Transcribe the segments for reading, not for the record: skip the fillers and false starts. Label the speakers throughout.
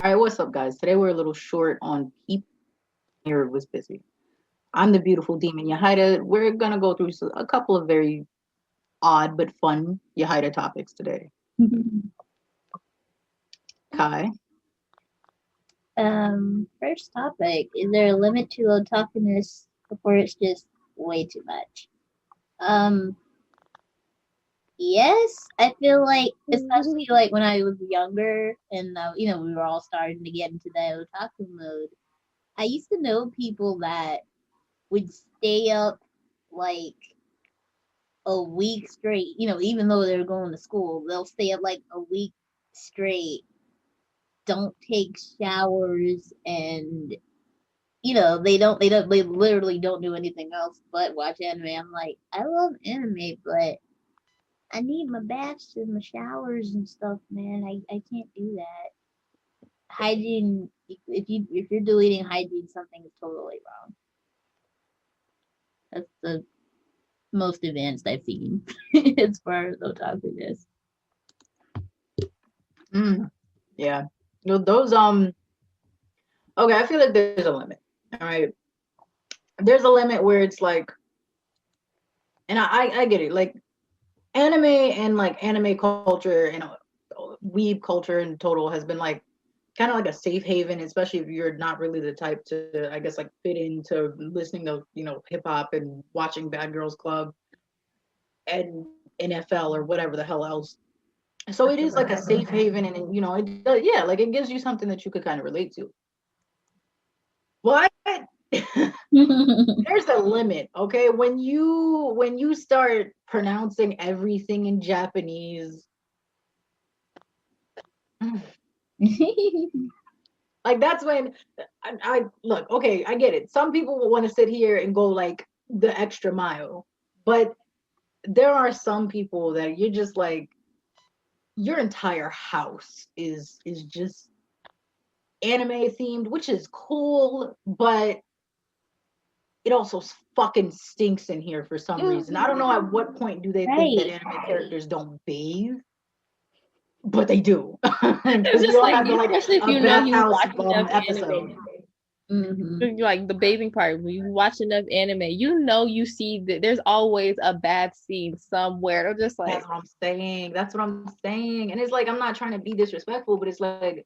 Speaker 1: right, what's up, guys? Today we're a little short on people. Here was busy. I'm the beautiful demon Yahida. We're gonna go through a couple of very odd but fun Yahida topics today. Kai,
Speaker 2: First topic, is there a limit to otakuness before it's just way too much? Um, yes, I feel like, especially like when I was younger and, we were all starting to get into that otaku mode. I used to know people that would stay up like a week straight, even though they were going to school, they'll stay up like a week straight, don't take showers, and they literally don't do anything else but watch anime. I'm like, I love anime, but I need my baths and my showers and stuff, man. I can't do that. Hygiene, if you're deleting hygiene, something is totally wrong. That's the most advanced I've seen as far as otakuness.
Speaker 1: yeah, those Okay, I feel like there's a limit. All right, there's a limit where it's like, and I get it, like anime and like anime culture and weeb culture in total has been like kind of like a safe haven, especially if you're not really the type to, I guess, like fit into listening to, hip hop and watching Bad Girls Club and NFL or whatever the hell else. So it is like a safe haven, and it does, yeah, like it gives you something that you could kind of relate to. But there's a limit, okay? When you start pronouncing everything in Japanese, like that's when I look, okay, I get it. Some people will want to sit here and go like the extra mile, but there are some people that you're just like, your entire house is just anime themed, which is cool, but it also fucking stinks in here for some reason. I don't know at what point do they think that anime characters don't bathe, but they do.
Speaker 3: It's
Speaker 1: Because we
Speaker 3: just
Speaker 1: all
Speaker 3: like,
Speaker 1: have the like
Speaker 3: especially if
Speaker 1: a
Speaker 3: you know you
Speaker 1: bathhouse
Speaker 3: watch enough
Speaker 1: episode.
Speaker 3: anime.
Speaker 2: Mm-hmm.
Speaker 3: Like the bathing part, when you watch enough anime, you see that there's always a bad scene somewhere. I'm just like,
Speaker 1: That's what I'm saying. That's what I'm saying. And it's like, I'm not trying to be disrespectful, but it's like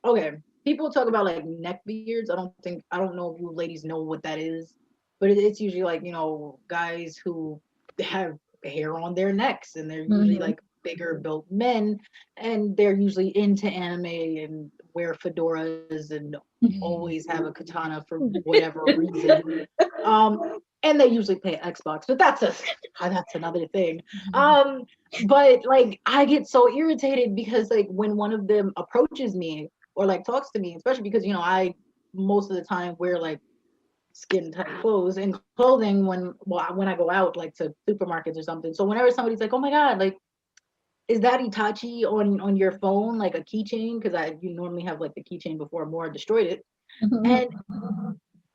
Speaker 1: okay, people talk about like neck beards. I don't know if you ladies know what that is, but it's usually like, guys who have hair on their necks, and they're usually
Speaker 2: Mm-hmm.
Speaker 1: like bigger built men, and they're usually into anime and wear fedoras and always have a katana for whatever reason. And they usually play Xbox, but that's another thing. Um, but like I get so irritated because like when one of them approaches me or like talks to me, especially because I most of the time wear like skin tight clothes and clothing when I go out like to supermarkets or something. So whenever somebody's like, "Oh my god, like is that Itachi on your phone like a keychain?" Because you normally have like the keychain before Mora destroyed it, and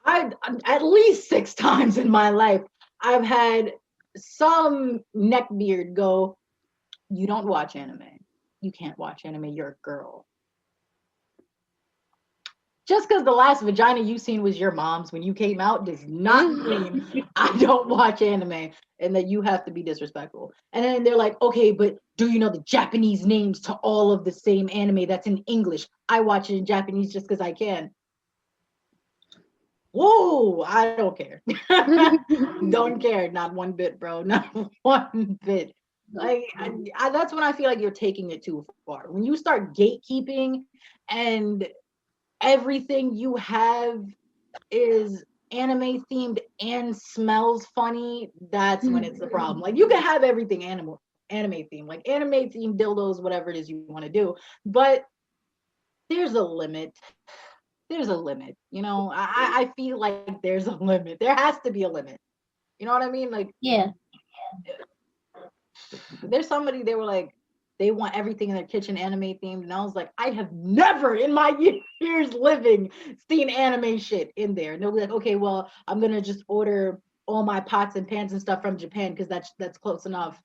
Speaker 1: I at least 6 times in my life I've had some neckbeard go, "You don't watch anime. You can't watch anime. You're a girl." Just because the last vagina you seen was your mom's when you came out does not mean I don't watch anime and that you have to be disrespectful. And then they're like, "Okay, but do you know the Japanese names to all of the same anime that's in English? I watch it in Japanese just because I can." Whoa, I don't care. Don't care, not one bit, bro. Not one bit. Like that's when I feel like you're taking it too far. When you start gatekeeping and everything you have is anime themed and smells funny, that's when it's the problem. Like you can have everything anime themed, like anime themed dildos, whatever it is you want to do, but there's a limit. There's a limit. I feel like there's a limit. There has to be a limit. You know what I mean? Like
Speaker 2: Yeah.
Speaker 1: there's somebody, they were like, they want everything in their kitchen anime themed, and I was like, I have never in my years living seen anime shit in there. And they'll be like, "Okay, well, I'm gonna just order all my pots and pans and stuff from Japan because that's close enough."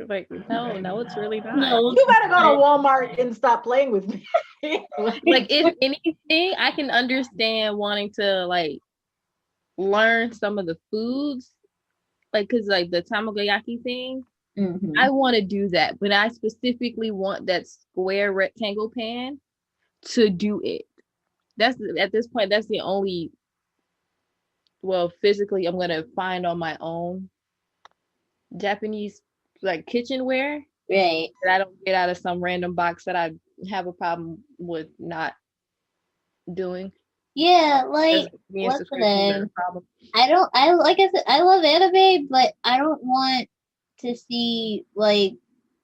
Speaker 3: like no, it's really not.
Speaker 2: No.
Speaker 1: You better go to Walmart and stop playing with me.
Speaker 3: Like, if anything, I can understand wanting to like learn some of the foods, like, cause like the tamagoyaki thing, I want to do that, but I specifically want that square rectangle pan to do it. That's at this point, that's the only, well, physically I'm gonna find on my own Japanese like kitchenware
Speaker 2: Right.
Speaker 3: that I don't get out of some random box that I have a problem with not doing.
Speaker 2: Yeah,
Speaker 3: Because
Speaker 2: like
Speaker 3: me and
Speaker 2: what's the
Speaker 3: subscriptions are a
Speaker 2: name?
Speaker 3: problem.
Speaker 2: I like I said, I love anime, but I don't want to see like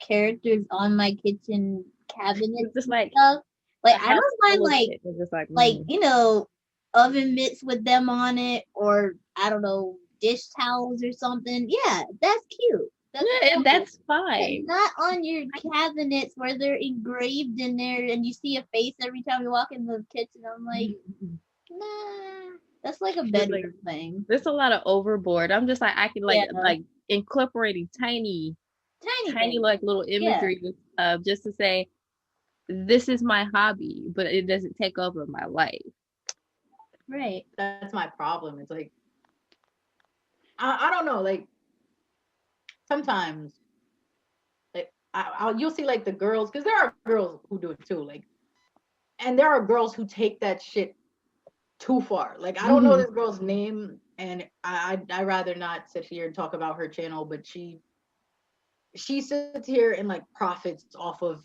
Speaker 2: characters on my kitchen cabinet
Speaker 3: It's just
Speaker 2: and
Speaker 3: like
Speaker 2: stuff.
Speaker 3: a
Speaker 2: Like I
Speaker 3: house
Speaker 2: don't mind
Speaker 3: full of it. It's just
Speaker 2: like oven mitts with them on it, or I don't know, dish towels or something. Yeah, that's cute. That's
Speaker 3: yeah,
Speaker 2: cool.
Speaker 3: that's
Speaker 2: But
Speaker 3: fine.
Speaker 2: not on your cabinets where they're engraved in there and you see a face every time you walk in the kitchen. I'm like, nah, that's like a
Speaker 3: It's like
Speaker 2: bedroom thing.
Speaker 3: there's a lot of overboard. I'm just like, I can
Speaker 2: Yeah,
Speaker 3: like incorporating
Speaker 2: tiny
Speaker 3: tiny
Speaker 2: things.
Speaker 3: like little
Speaker 2: Yeah,
Speaker 3: imagery just to say this is my hobby, but it doesn't take over my life.
Speaker 2: right.
Speaker 1: That's my problem. It's like I don't know. Like sometimes, like you'll see like the girls, because there are girls who do it too. Like, and there are girls who take that shit too far. Like I don't know this girl's name, and I rather not sit here and talk about her channel, but she sits here and like profits off of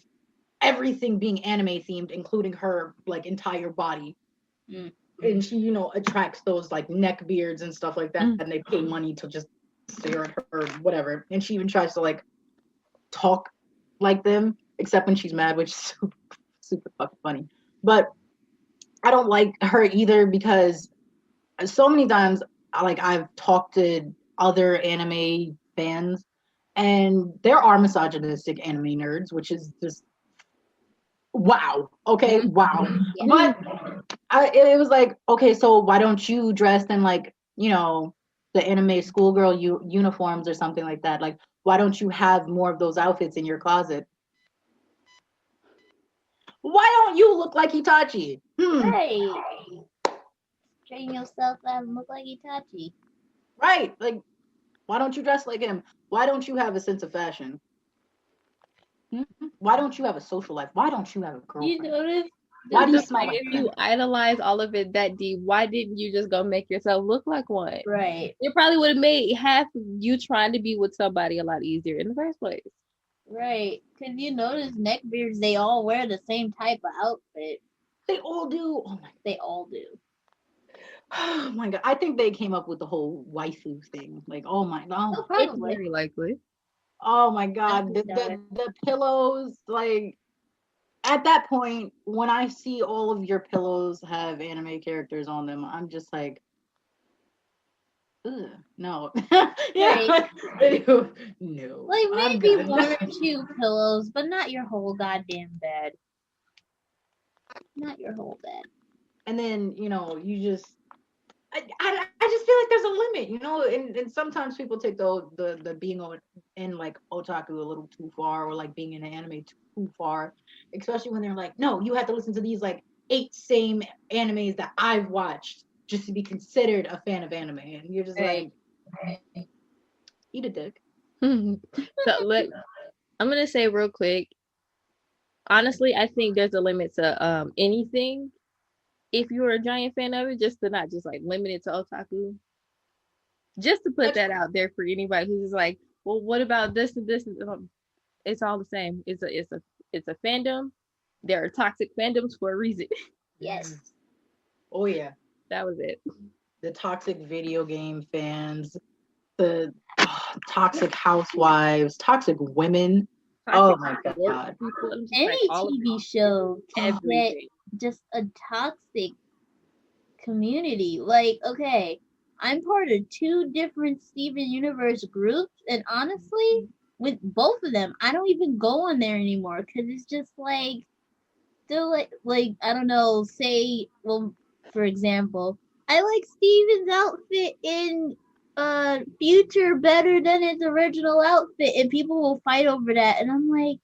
Speaker 1: everything being anime themed, including her like entire body.
Speaker 2: Mm.
Speaker 1: And she, attracts those like neck beards and stuff like that, and they pay money to just stare at her, whatever. And she even tries to like talk like them, except when she's mad, which is super, super fucking funny. But I don't like her either because so many times, like I've talked to other anime fans, and there are misogynistic anime nerds, which is just wow. Okay, wow.
Speaker 2: Yeah.
Speaker 1: But it was like, okay, so why don't you dress in like, the anime schoolgirl uniforms or something like that? Like, why don't you have more of those outfits in your closet? Why don't you look like Itachi?
Speaker 2: Right. Train yourself out and look like Itachi.
Speaker 1: Right. Like, why don't you dress like him? Why don't you have a sense of fashion? Why don't you have a social life? Why don't you have a
Speaker 2: You
Speaker 1: girlfriend?
Speaker 2: notice?
Speaker 1: Why do you
Speaker 3: Just
Speaker 1: smell
Speaker 3: like,
Speaker 1: like
Speaker 3: if you idolize all of it that deep, why didn't you just go make yourself look like one?
Speaker 2: Right.
Speaker 3: It probably would have made half of you trying to be with somebody a lot easier in the first place.
Speaker 2: Right. Because you notice neckbeards, they all wear the same type of outfit.
Speaker 1: They all do.
Speaker 2: They all do.
Speaker 1: Oh my god. I think they came up with the whole waifu thing. Like, oh my god.
Speaker 2: Oh,
Speaker 3: It's
Speaker 2: probably.
Speaker 3: very likely.
Speaker 1: Oh my god. The pillows, like at that point, when I see all of your pillows have anime characters on them, I'm just like, ugh, no. Yeah. No.
Speaker 2: Like
Speaker 1: I'm
Speaker 2: maybe
Speaker 1: good.
Speaker 2: one or two pillows, but not your whole goddamn bed. Not your whole bed.
Speaker 1: And then, you just I just feel like there's a limit, and sometimes people take the being in like otaku a little too far, or like being in an anime too far, especially when they're like, no, you have to listen to these like 8 same animes that I've watched just to be considered a fan of anime, and you're just like, eat a dick.
Speaker 3: So look, I'm gonna say real quick. Honestly, I think there's a limit to anything. If you're a giant fan of it, just to not just like limit it to otaku. Just to put that out there for anybody who's just like, well, what about this and this? It's all the same. It's a fandom. There are toxic fandoms for a reason.
Speaker 2: Yes.
Speaker 1: Oh yeah.
Speaker 3: That was it.
Speaker 1: The toxic video game fans, the toxic housewives, toxic women.
Speaker 3: Toxic
Speaker 1: Oh my
Speaker 3: work
Speaker 1: god.
Speaker 3: people. I'm just
Speaker 2: Any
Speaker 3: like, all of
Speaker 2: TV show can get
Speaker 3: everything.
Speaker 2: just a toxic community. Like, okay, I'm part of 2 different Steven Universe groups, and honestly, with both of them, I don't even go on there anymore because it's just like, still like I don't know. Say, well, for example, I like Steven's outfit in Future better than his original outfit, and people will fight over that, and I'm like,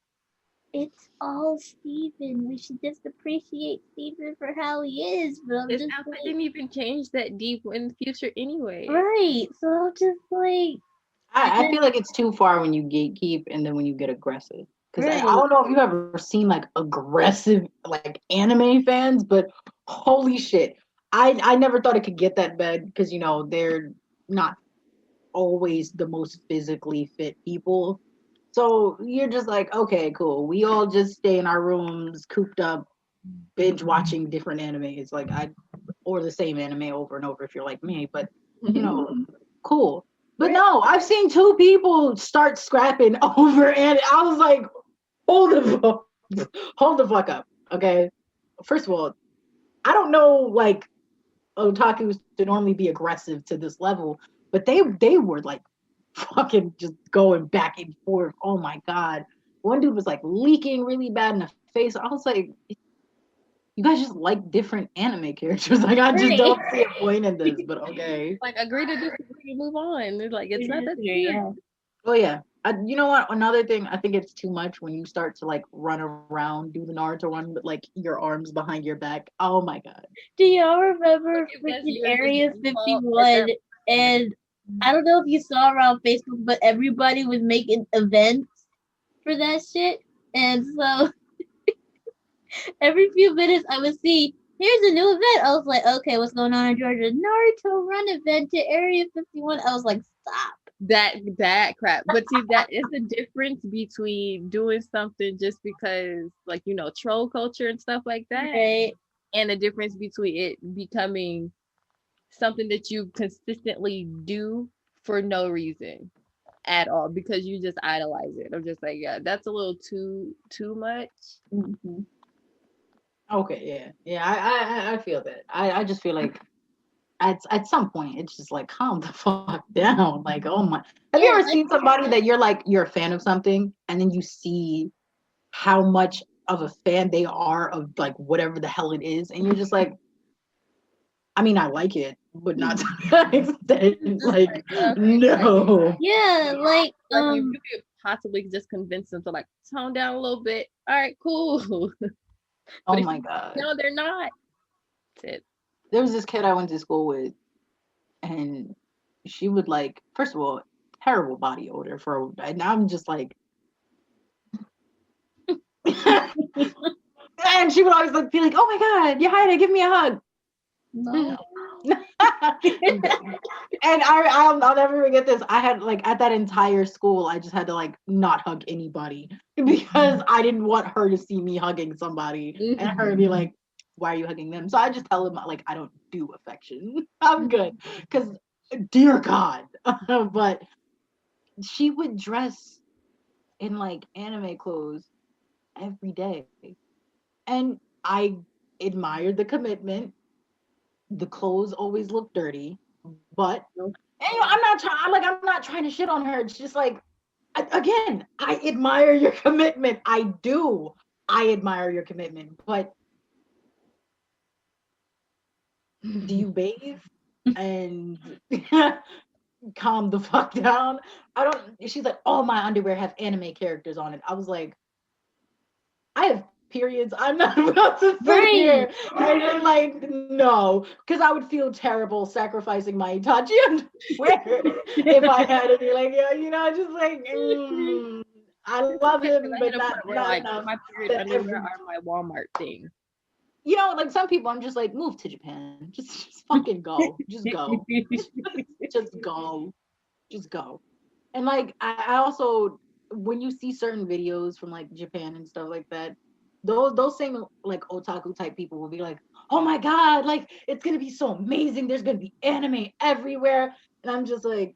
Speaker 2: it's all Steven. We should just appreciate Steven for how he is. But I'm
Speaker 3: His
Speaker 2: just
Speaker 3: outfit
Speaker 2: like,
Speaker 3: didn't even change that deep in the future anyway.
Speaker 2: right. So I'm just like,
Speaker 1: I feel like it's too far when you gatekeep and then when you get aggressive. Because I
Speaker 2: right.
Speaker 1: don't know if you've ever seen like aggressive like anime fans, but holy shit. I never thought it could get that bad because they're not always the most physically fit people. So you're just like, okay, cool. We all just stay in our rooms, cooped up, binge watching different animes. Like or the same anime over and over if you're like me. But you know, cool. But
Speaker 2: Right.
Speaker 1: no, I've seen two people start scrapping over, and I was like, hold hold the fuck up, okay? First of all, I don't know like otakus to normally be aggressive to this level, but they were like fucking just going back and forth. Oh my god. One dude was like leaking really bad in the face. I was like, you guys just like different anime characters. Like I just
Speaker 2: Right.
Speaker 1: don't see a point in this, but okay.
Speaker 3: Like agree to disagree, move on. It's like it's not that serious.
Speaker 2: Yeah.
Speaker 1: Oh yeah. You know what? Another thing, I think it's too much when you start to like run around, do the Naruto run with like your arms behind your back. Oh my god.
Speaker 2: Do y'all remember
Speaker 3: Like, if that's
Speaker 2: freaking
Speaker 3: your
Speaker 2: Area
Speaker 3: default at
Speaker 2: 51?
Speaker 3: that
Speaker 2: And I don't know if you saw around Facebook, but everybody was making events for that shit. And so every few minutes I would see, here's a new event. I was like, okay, what's going on in Georgia? Naruto run event to Area 51. I was like, stop.
Speaker 3: that crap. But see, that is the difference between doing something just because, like, troll culture and stuff like that,
Speaker 2: Right.
Speaker 3: and the difference between it becoming something that you consistently do for no reason at all because you just idolize it. I'm just like, yeah, that's a little too much.
Speaker 2: Mm-hmm.
Speaker 1: Okay, yeah. I feel that. I just feel like at some point it's just like calm the fuck down. Like, oh my, have you
Speaker 2: Yeah,
Speaker 1: ever
Speaker 2: like,
Speaker 1: seen somebody that you're a fan of something and then you see how much of a fan they are of like whatever the hell it is, and you're just like, I mean, I like it, but not to that extent.
Speaker 3: Just
Speaker 1: Like,
Speaker 3: like, okay,
Speaker 1: no.
Speaker 2: yeah, like,
Speaker 3: like you could possibly just convince them to like tone down a little bit. All right, cool.
Speaker 1: Oh
Speaker 3: But if
Speaker 1: my god.
Speaker 3: no, they're not. That's it.
Speaker 1: There was this kid I went to school with, and she would like, first of all, terrible body odor for, and I'm just like, and she would always like be like, "Oh my god, Yahaira, give me a hug."
Speaker 2: no.
Speaker 1: And I'll never forget this. I had like at that entire school, I just had to like not hug anybody because I didn't want her to see me hugging somebody and her be like, "Why are you hugging them?" So I just tell them like I don't do affection. I'm good because dear God, but she would dress in like anime clothes every day, and I admired the commitment. The clothes always look dirty, but and, I'm not trying. I'm not trying to shit on her. It's just like, again, I admire your commitment. I do. I admire your commitment. But do you bathe and calm the fuck down? I don't. She's like, all my underwear have anime characters on it. I was like, I have periods. I'm not about to sit here and then, like, no, because I would feel terrible sacrificing my Itachi underwear if I had to be like, yeah, just like, I love him,
Speaker 3: I
Speaker 1: but
Speaker 3: hit a point where
Speaker 1: not
Speaker 3: like
Speaker 1: enough.
Speaker 3: my period underwear are my Walmart thing.
Speaker 1: Like some people, I'm just like, move to Japan, just fucking go, just go, just go, just go. And like, I also, when you see certain videos from like Japan and stuff like that, those same like otaku type people will be like, oh my god, like it's gonna be so amazing, there's gonna be anime everywhere, and I'm just like,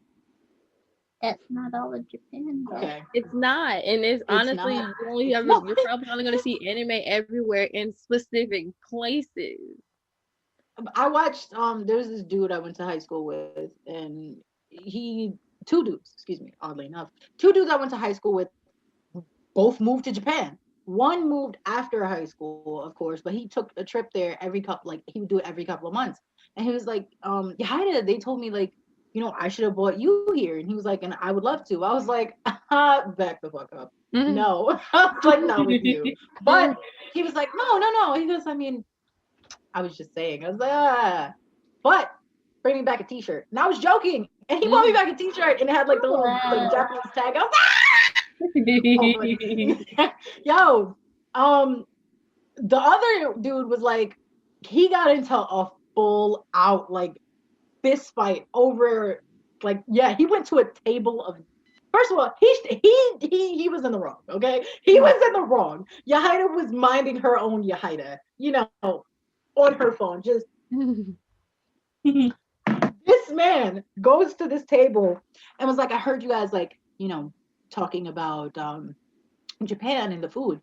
Speaker 2: That's not all of Japan, though.
Speaker 1: okay,
Speaker 3: It's not, and it's honestly
Speaker 1: not.
Speaker 3: you're probably only gonna see anime everywhere in specific places.
Speaker 1: I watched there's this dude I went to high school with, and he two dudes, excuse me, oddly enough, two dudes I went to high school with both moved to Japan. One moved after high school, of course, but he took a trip there every couple, like he would do it every couple of months. And he was like, Yahaira, they told me like I should have brought you here. And he was like, and I would love to. I was like, back the fuck up. No. I was like, not with you. But he was like, no. He goes, I mean, I was just saying. I was like, but bring me back a t-shirt. And I was joking. And he brought me back a t-shirt and it had like the little like Japanese tag. I was like, yo, the other dude was like, he got into a full out like fist fight over like, yeah, he went to a table of, first of all, he was in the wrong, okay? He was in the wrong. Yahida was minding her own Yahida, on her phone. Just this man goes to this table and was like, I heard you guys like, talking about Japan and the food.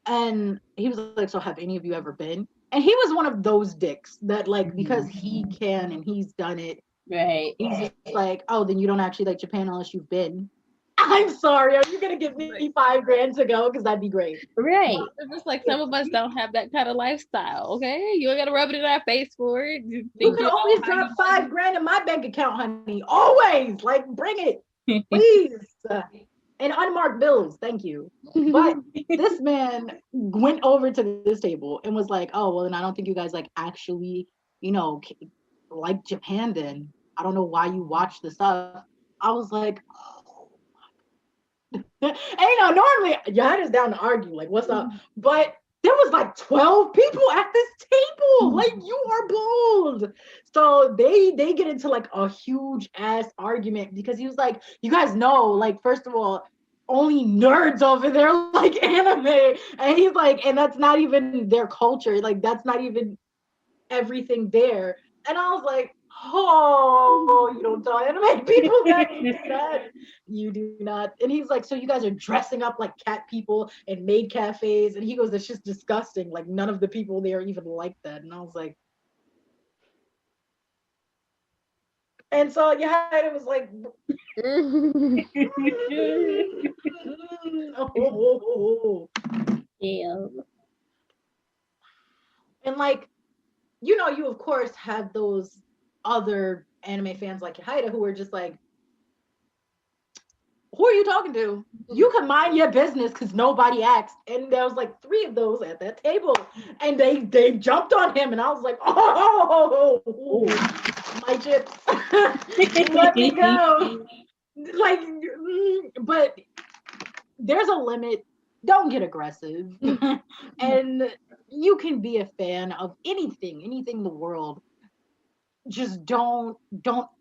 Speaker 1: And he was like, so have any of you ever been? And he was one of those dicks that like, because he can and he's done it,
Speaker 2: right?
Speaker 1: He's just like, oh, then you don't actually like Japan unless you've been. I'm sorry, are you gonna give me $5,000 to go? Because that'd be great.
Speaker 2: Right.
Speaker 3: It's just like some of us don't have that kind of lifestyle, okay? You ain't gotta rub it in our face for it.
Speaker 1: You can always drop $5,000 in my bank account, honey. Always. Like, bring it. Please. And unmarked bills, thank you. But this man went over to this table and was like, oh, well, then I don't think you guys like actually, like Japan then. I don't know why you watch the stuff. I was like, oh my God. And normally Yahada's down to argue, like, what's up? But there was like 12 people at this table. Like, you are bold. So they get into like a huge ass argument because he was like, you guys know, like, first of all, only nerds over there like anime. And he's like, and that's not even their culture. Like, that's not even everything there. And I was like, oh, you don't tell anime people that. You do not. And he's like, so you guys are dressing up like cat people and maid cafes. And he goes, it's just disgusting. Like, none of the people there even like that. And I was like, and so yeah, it was like,
Speaker 2: Yeah.
Speaker 1: And like, you of course have those other anime fans like Yahida who are just like, who are you talking to? You can mind your business because nobody asked. And there was like 3 of those at that table. And they jumped on him and I was like, oh, my chips. Let me go. Like, but there's a limit. Don't get aggressive. And you can be a fan of anything in the world. Just don't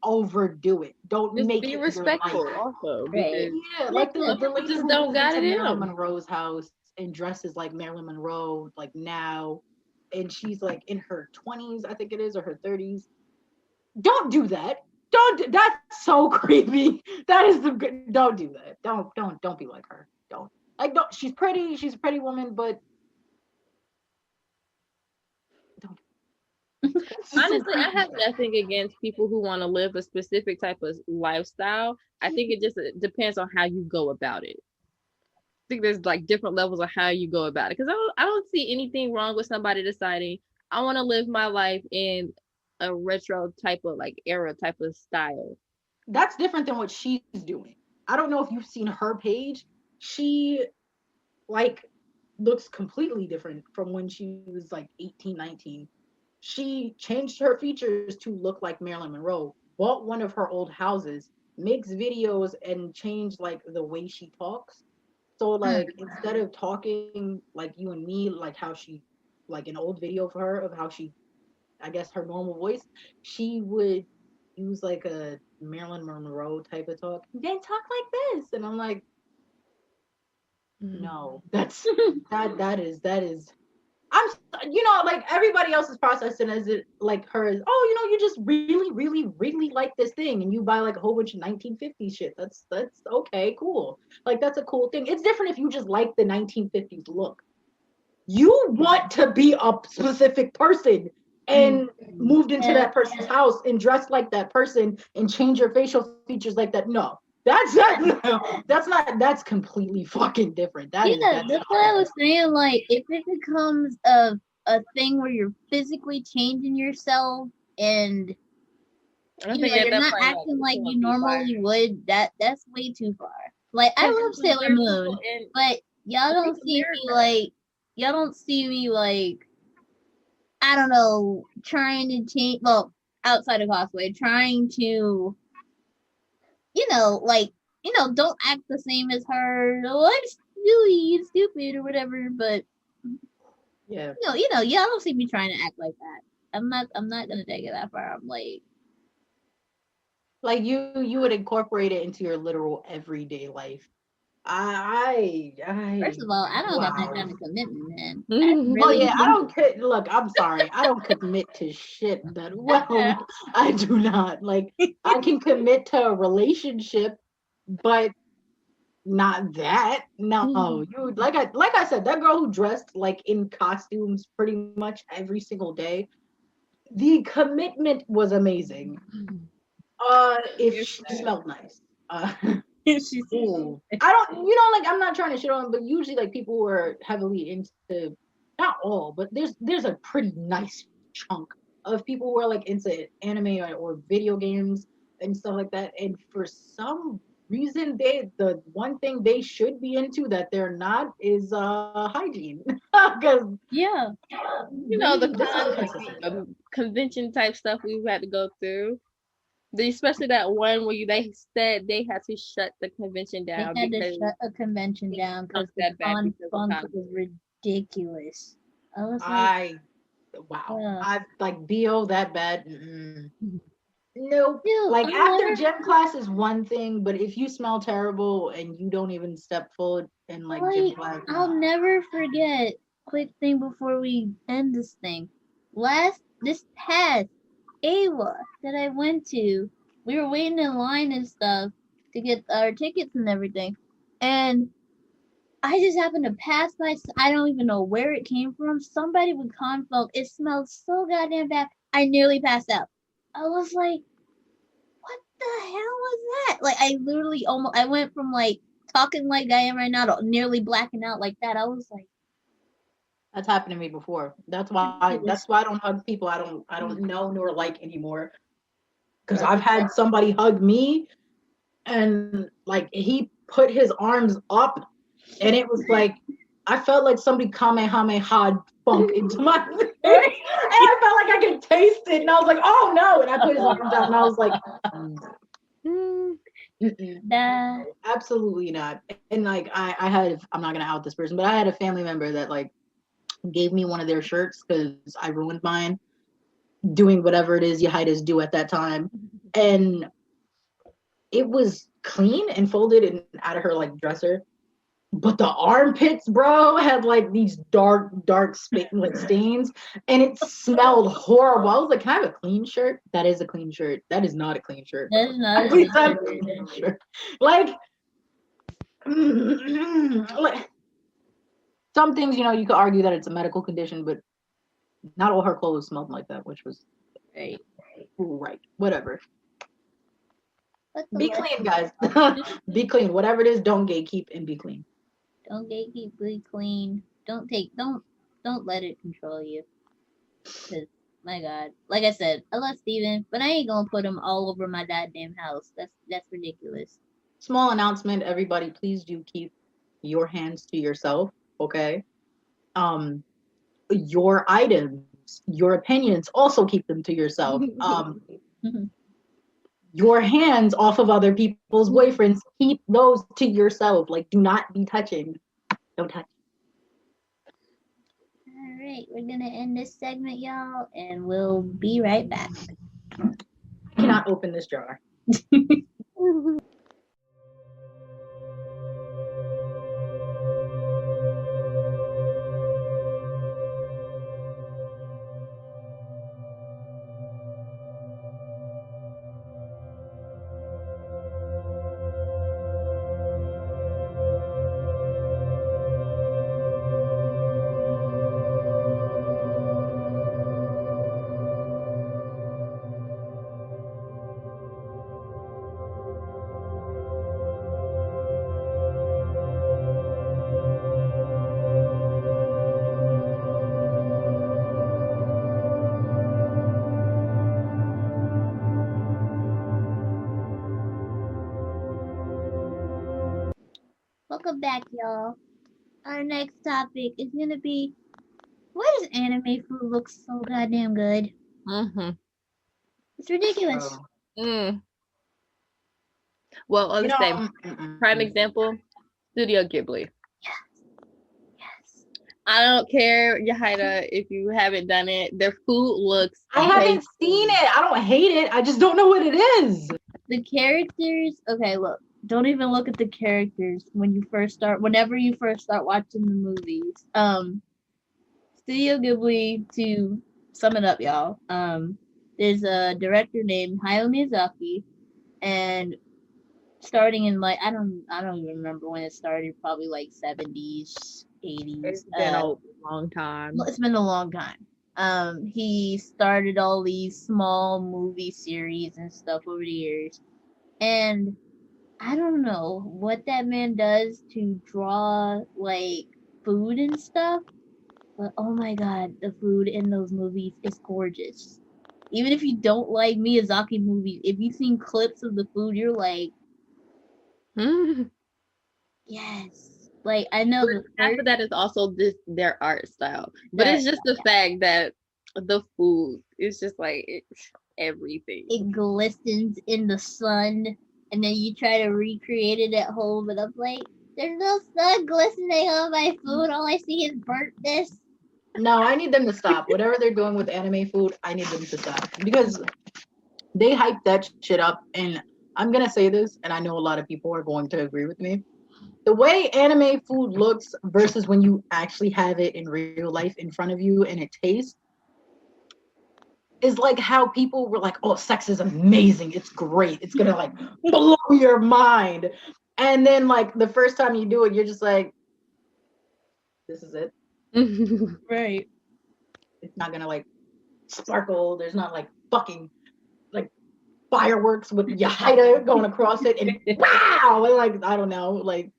Speaker 1: overdo it. Don't
Speaker 3: just
Speaker 1: make
Speaker 3: be
Speaker 1: it
Speaker 3: respectful also.
Speaker 2: Right.
Speaker 1: Yeah, like the lady
Speaker 3: just
Speaker 1: who
Speaker 3: don't
Speaker 1: goes
Speaker 3: got
Speaker 1: into
Speaker 3: it in
Speaker 1: Marilyn
Speaker 3: them.
Speaker 1: Monroe's house and dresses like Marilyn Monroe, like now, and she's like in her 20s, I think it is, or her 30s. Don't do that. That's so creepy. That is don't do that. Don't be like her. Don't. Like, don't. She's pretty. She's a pretty woman, but don't.
Speaker 3: Honestly, I have nothing against people who want to live a specific type of lifestyle. I think it just depends on how you go about it. I think there's like different levels of how you go about it. Because I don't see anything wrong with somebody deciding I want to live my life in a retro type of like era type of style.
Speaker 1: That's different than what she's doing. I don't know if you've seen her page. She like looks completely different from when she was like 18, 19. She changed her features to look like Marilyn Monroe, bought one of her old houses, makes videos and changed like the way she talks. So like instead of talking like you and me, like how she, like an old video for her of how she, I guess her normal voice, she would use like a Marilyn Monroe type of talk. Then talk like this, and I'm like, no, that's that is. I'm, like everybody else is processing as it like her as, oh, you just really, really, really like this thing, and you buy like a whole bunch of 1950s shit. That's okay, cool. Like that's a cool thing. It's different if you just like the 1950s look. You want to be a specific person and moved into that person's house and dressed like that person and change your facial features like that. No, that's completely fucking different. That's
Speaker 2: what I was saying. Like, if it becomes a thing where you're physically changing yourself and
Speaker 3: I think at
Speaker 2: you're
Speaker 3: that
Speaker 2: not
Speaker 3: point,
Speaker 2: acting like
Speaker 3: it's
Speaker 2: you
Speaker 3: too far.
Speaker 2: normally would. That's way too far. Like I love Sailor Moon, but y'all don't see me like I don't know, trying to change. Well, outside of cosplay, trying to like don't act the same as her. Oh, I'm silly and stupid or whatever. But
Speaker 1: Yeah.
Speaker 2: y'all don't see me trying to act like that. I'm not gonna take it that far. I'm
Speaker 1: like you would incorporate it into your literal everyday life. I
Speaker 2: first of all, I don't got that
Speaker 1: wow.
Speaker 2: kind of commitment, man.
Speaker 1: Oh yeah, I don't look, I'm sorry. I don't commit to shit that well. I do not. Like I can commit to a relationship, but not that. No. You like I said, that girl who dressed like in costumes pretty much every single day, the commitment was amazing. If she smelled nice. Ooh. I don't, like I'm not trying to shit on, but usually like people who are heavily into, not all, but there's a pretty nice chunk of people who are like into anime or video games and stuff like that. And for some reason, the one thing they should be into that they're not is hygiene. Because
Speaker 3: the convention type stuff we've had to go through. Especially that one where they said they had to shut the convention down.
Speaker 2: They had to shut a convention down because the funk was ridiculous. I was like,
Speaker 1: wow. I like BO that bad. Nope. Like after gym class is one thing, but if you smell terrible and you don't even step forward in like gym class,
Speaker 2: I'll never forget. Quick thing before we end this thing. This past AWA that I went to, we were waiting in line and stuff to get our tickets and everything, and I just happened to pass by. I don't even know where it came from. Somebody with confunk. It smelled so goddamn bad. I nearly passed out. I was like, what the hell was that? Like, I literally I went from like talking like I am right now to nearly blacking out like that. I was like,
Speaker 1: that's happened to me before. That's why I don't hug people I don't know nor like anymore. Because I've had somebody hug me and like he put his arms up and it was like I felt like somebody kamehameha funk into my face. And I felt like I could taste it and I was like, oh no, and I put his arms out and I was like absolutely not. And like I had, I'm not gonna out this person, but I had a family member that like gave me one of their shirts because I ruined mine doing whatever it is you hide do at that time. And it was clean and folded and out of her like dresser. But the armpits, bro, had like these dark like stains, and it smelled horrible. I was like, "Can I have a clean shirt?" That is a clean shirt. That is not a clean shirt.
Speaker 2: That is not a clean
Speaker 1: shirt. Like, like, some things, you could argue that it's a medical condition, but not all her clothes smelled like that, which was right. Whatever. Be clean, guys. Be clean. Whatever it is, don't gatekeep and be clean.
Speaker 2: Don't gatekeep, be clean. Don't let it control you. Cause my God, like I said, I love Steven, but I ain't gonna put him all over my goddamn house. That's ridiculous.
Speaker 1: Small announcement, everybody, please do keep your hands to yourself, okay? Your items, your opinions, also keep them to yourself. Your hands off of other people's boyfriends, keep those to yourself. Like, do not be touching. Don't touch.
Speaker 2: All right, we're gonna end this segment, y'all, and we'll be right back.
Speaker 1: I cannot open this jar.
Speaker 2: welcome back, y'all. Our next topic is gonna be why does anime food look so goddamn good?
Speaker 3: Mm-hmm.
Speaker 2: It's ridiculous.
Speaker 3: Mm. Well,
Speaker 1: You
Speaker 3: let's
Speaker 1: know,
Speaker 3: say prime example, Studio Ghibli.
Speaker 2: Yes.
Speaker 3: I don't care, Yahida, if you haven't done it. Their food looks
Speaker 1: I haven't seen it. I don't hate it. I just don't know what it is.
Speaker 2: The characters, okay, look. Don't even look at the characters whenever you first start watching the movies. Studio Ghibli, to sum it up, y'all. There's a director named Hayao Miyazaki, and starting in like I don't even remember when it started, probably like 70s, 80s.
Speaker 3: It's been a long time.
Speaker 2: It's been a long time. He started all these small movie series and stuff over the years, and I don't know what that man does to draw like food and stuff, but oh my god, the food in those movies is gorgeous. Even if you don't like Miyazaki movies, if you've seen clips of the food, you're like, yes. Like I know the
Speaker 3: Half of that is also their art style, but it's just the fact that the food is just like it's everything.
Speaker 2: It glistens in the sun, and then you try to recreate it at home, and I'm like, there's no sun glistening on my food. All I see is burntness.
Speaker 1: No, I need them to stop. Whatever they're doing with anime food, I need them to stop because they hype that shit up. And I'm gonna say this, and I know a lot of people are going to agree with me. The way anime food looks versus when you actually have it in real life in front of you and it tastes is like how people were like, oh, sex is amazing. It's great. It's gonna like blow your mind. And then like the first time you do it, you're just like, this is it.
Speaker 2: Right.
Speaker 1: It's not gonna like sparkle. There's not like fucking like fireworks with Yahida going across it and wow, and like I don't know, like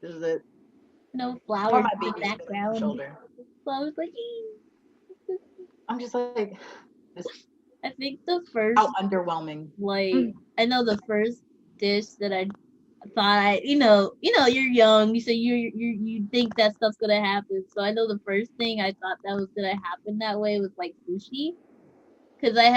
Speaker 1: this is it.
Speaker 2: No flowers in the background.
Speaker 1: Shoulder.
Speaker 2: So I was like,
Speaker 1: I'm just like, this.
Speaker 2: I think the first
Speaker 1: How underwhelming.
Speaker 2: Like I know the first dish that I thought, you're young, so you think that stuff's gonna happen. So I know the first thing I thought that was gonna happen that way was like sushi, because I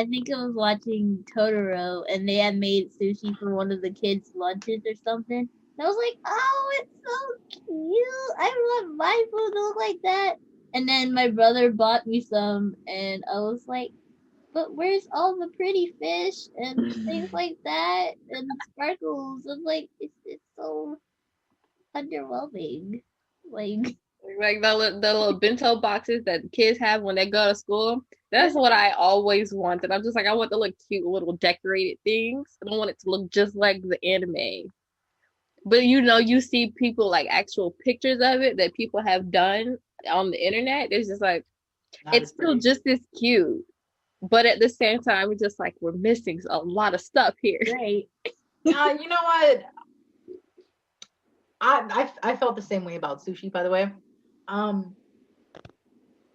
Speaker 2: think I was watching Totoro, and they had made sushi for one of the kids' lunches or something. And I was like, oh, it's so cute. I want my food to look like that. And then my brother bought me some, and I was like, but where's all the pretty fish and things like that and sparkles? I'm like, it's so underwhelming. Like
Speaker 3: the little bento boxes that kids have when they go to school. That's what I always wanted. I'm just like, I want the little cute little decorated things. I don't want it to look just like the anime. But you see people like actual pictures of it that people have done on the internet. It's just like, it's still just as cute. But at the same time, we're just like, we're missing a lot of stuff here.
Speaker 2: Right.
Speaker 1: You know what? I felt the same way about sushi, by the way.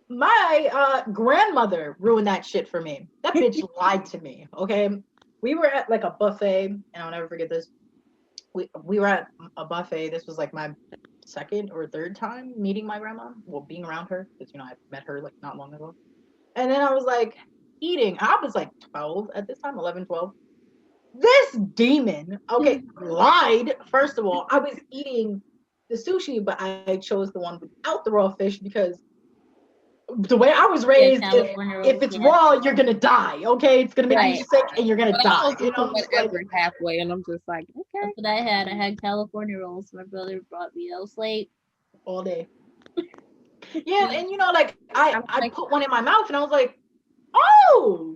Speaker 1: My grandmother ruined that shit for me. That bitch lied to me. Okay, we were at like a buffet, and I'll never forget this. We were at a buffet. This was like my second or third time meeting my grandma. Well, being around her, because I met her like not long ago. And then I was like eating. I was like 12 at this time, 11, 12. This demon, okay, lied. First of all, I was eating the sushi, but I chose the one without the raw fish because the way I was raised, if it's raw, you're gonna die. Okay, it's gonna make you sick and you're gonna die.
Speaker 3: Whatever, halfway, and I'm just like, okay.
Speaker 2: That's what I had. I had California rolls. My brother brought me. I was like,
Speaker 1: all day. Yeah, and like I put one in my mouth and I was like, oh,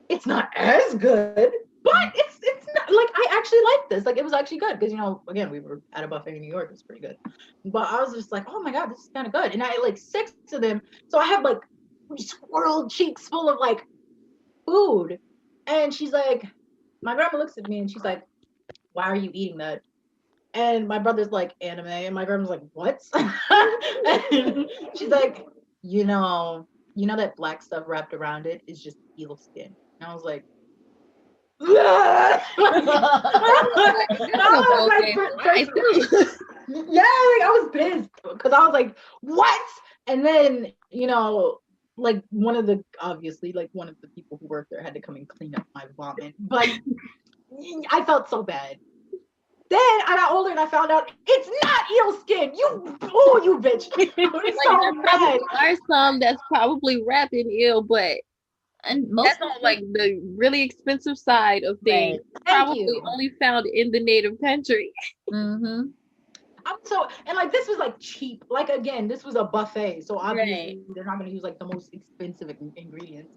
Speaker 1: it's not as good, but it's not like I actually like this. Like it was actually good because again we were at a buffet in New York. It's pretty good, but I was just like, oh my god, this is kind of good. And I ate like 6 of them, so I have like swirled cheeks full of like food. And she's like, my grandma looks at me and she's like, why are you eating that? And my brother's like, anime, and my grandma's like, what? And she's like, you know that black stuff wrapped around it is just eel skin. And I was like, Yeah, like I was pissed because I was like, what? And then, like obviously, like one of the people who worked there had to come and clean up my vomit. But I felt so bad. Then I got older and I found out it's not eel skin. You bitch. I was so mad.
Speaker 3: There are some that's probably wrapped in eel, but
Speaker 2: and
Speaker 3: that's on like the really expensive side of things. Probably only found in the native country.
Speaker 2: Mm-hmm.
Speaker 1: And like this was like cheap. Like again, this was a buffet, so obviously they're not gonna use like the most expensive ingredients.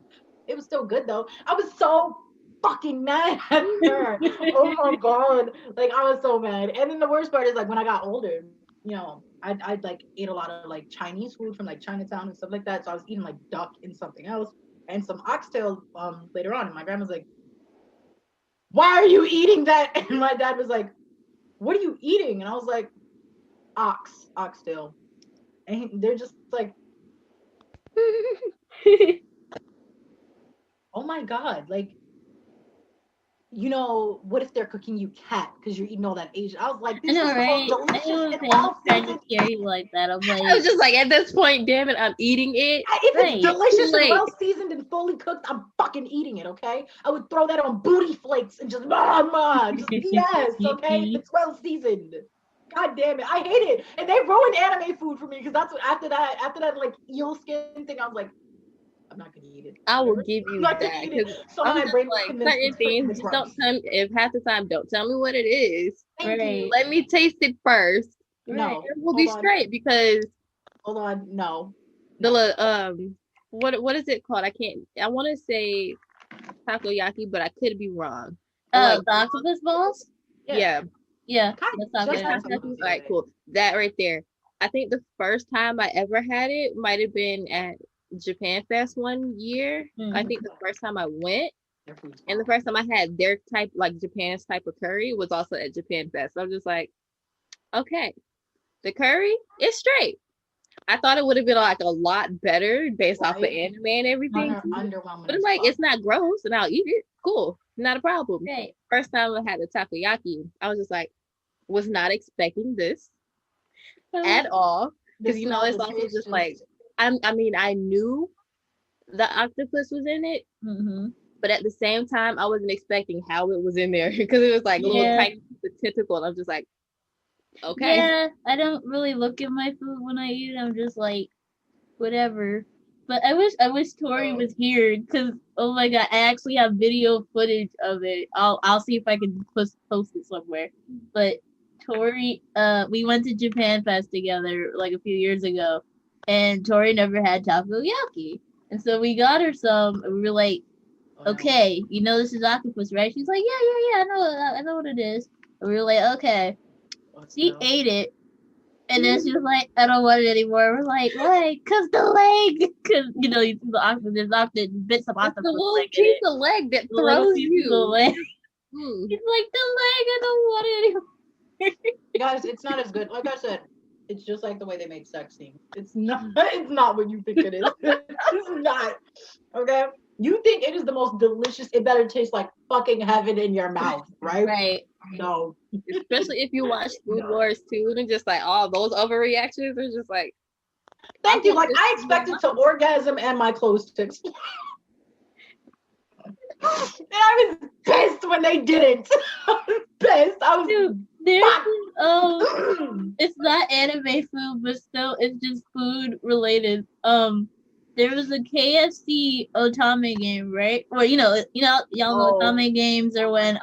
Speaker 1: It was still good though. I was so fucking mad at her. Oh my god, like I was so mad. And then the worst part is like when I got older, I like ate a lot of like Chinese food from like Chinatown and stuff like that. So I was eating like duck and something else and some oxtail later on. And my grandma's like, "Why are you eating that?" And my dad was like, "What are you eating?" And I was like, oxtail. And they're just like, oh my god, like, what if they're cooking you cat because you're eating all that Asian? I was like, this is
Speaker 2: right?
Speaker 1: delicious.
Speaker 2: Trying to scare you like that. I'm like,
Speaker 3: I was just like, at this point, damn it, I'm eating it.
Speaker 1: If it's delicious and well seasoned and fully cooked, I'm fucking eating it. Okay, I would throw that on booty flakes and just yes, okay, if it's well seasoned. God damn it, I hate it, and they ruined anime food for me because that's what after that like eel skin thing, I was like, I'm not gonna eat it.
Speaker 3: I will give you that because
Speaker 1: so my brain
Speaker 3: like certain things. Just don't tell me, if half the time, don't tell me what it is.
Speaker 2: Right.
Speaker 3: Let me taste it first.
Speaker 1: No,
Speaker 3: it will be straight because.
Speaker 1: Hold on, no.
Speaker 3: The what is it called? I want to say takoyaki, but I could be wrong.
Speaker 2: The octopus balls.
Speaker 3: Yeah.
Speaker 2: That's
Speaker 3: All right, cool. That right there. I think the first time I ever had it might have been at Japan Fest one year. Mm-hmm. I think the first time I went, and the first time I had their type, like Japan's type of curry, was also at Japan Fest. So I'm just like, okay, the curry is straight. I thought it would have been like a lot better based off the anime and everything. But it's like, it's not gross and I'll eat it. Cool. Not a problem.
Speaker 2: Right.
Speaker 3: First time I had the takoyaki, I was just like, was not expecting this at all. Because, it's also just like, I knew the octopus was in it.
Speaker 2: Mm-hmm.
Speaker 3: But at the same time, I wasn't expecting how it was in there. Because it was like little tiny tentacle. And I'm just like, okay.
Speaker 2: Yeah, I don't really look at my food when I eat it. I'm just like, whatever. But I wish Tori was here because, oh my god, I actually have video footage of it. I'll see if I can post it somewhere. But Tori, we went to Japan Fest together like a few years ago, and Tori never had takoyaki, and so we got her some. And we were like, okay, this is octopus, right? She's like, yeah, I know what it is. And we were like, okay. She ate it, and then she was like, I don't want it anymore. We're like, why? Because the leg. Because, you see the octopus, there's often bits of octopus.
Speaker 3: The little piece of leg that throws you.
Speaker 2: The leg. He's like, the leg, I don't want it anymore.
Speaker 1: Guys, it's not as good. Like I said, it's just like the way they make sex scenes. It's not what you think it is. It's not. Okay? You think it is the most delicious, it better taste like fucking heaven in your mouth, right?
Speaker 2: Right.
Speaker 1: No.
Speaker 3: Especially if you watch Food Wars too, and just like all those overreactions are just like.
Speaker 1: Thank you. Like I expected to orgasm and my clothes to explode. And I was pissed when they didn't. I was pissed. I was.
Speaker 2: Dude, it's not anime food, but still, it's just food related. There was a KFC Otame game, right? Where y'all know Otame games are when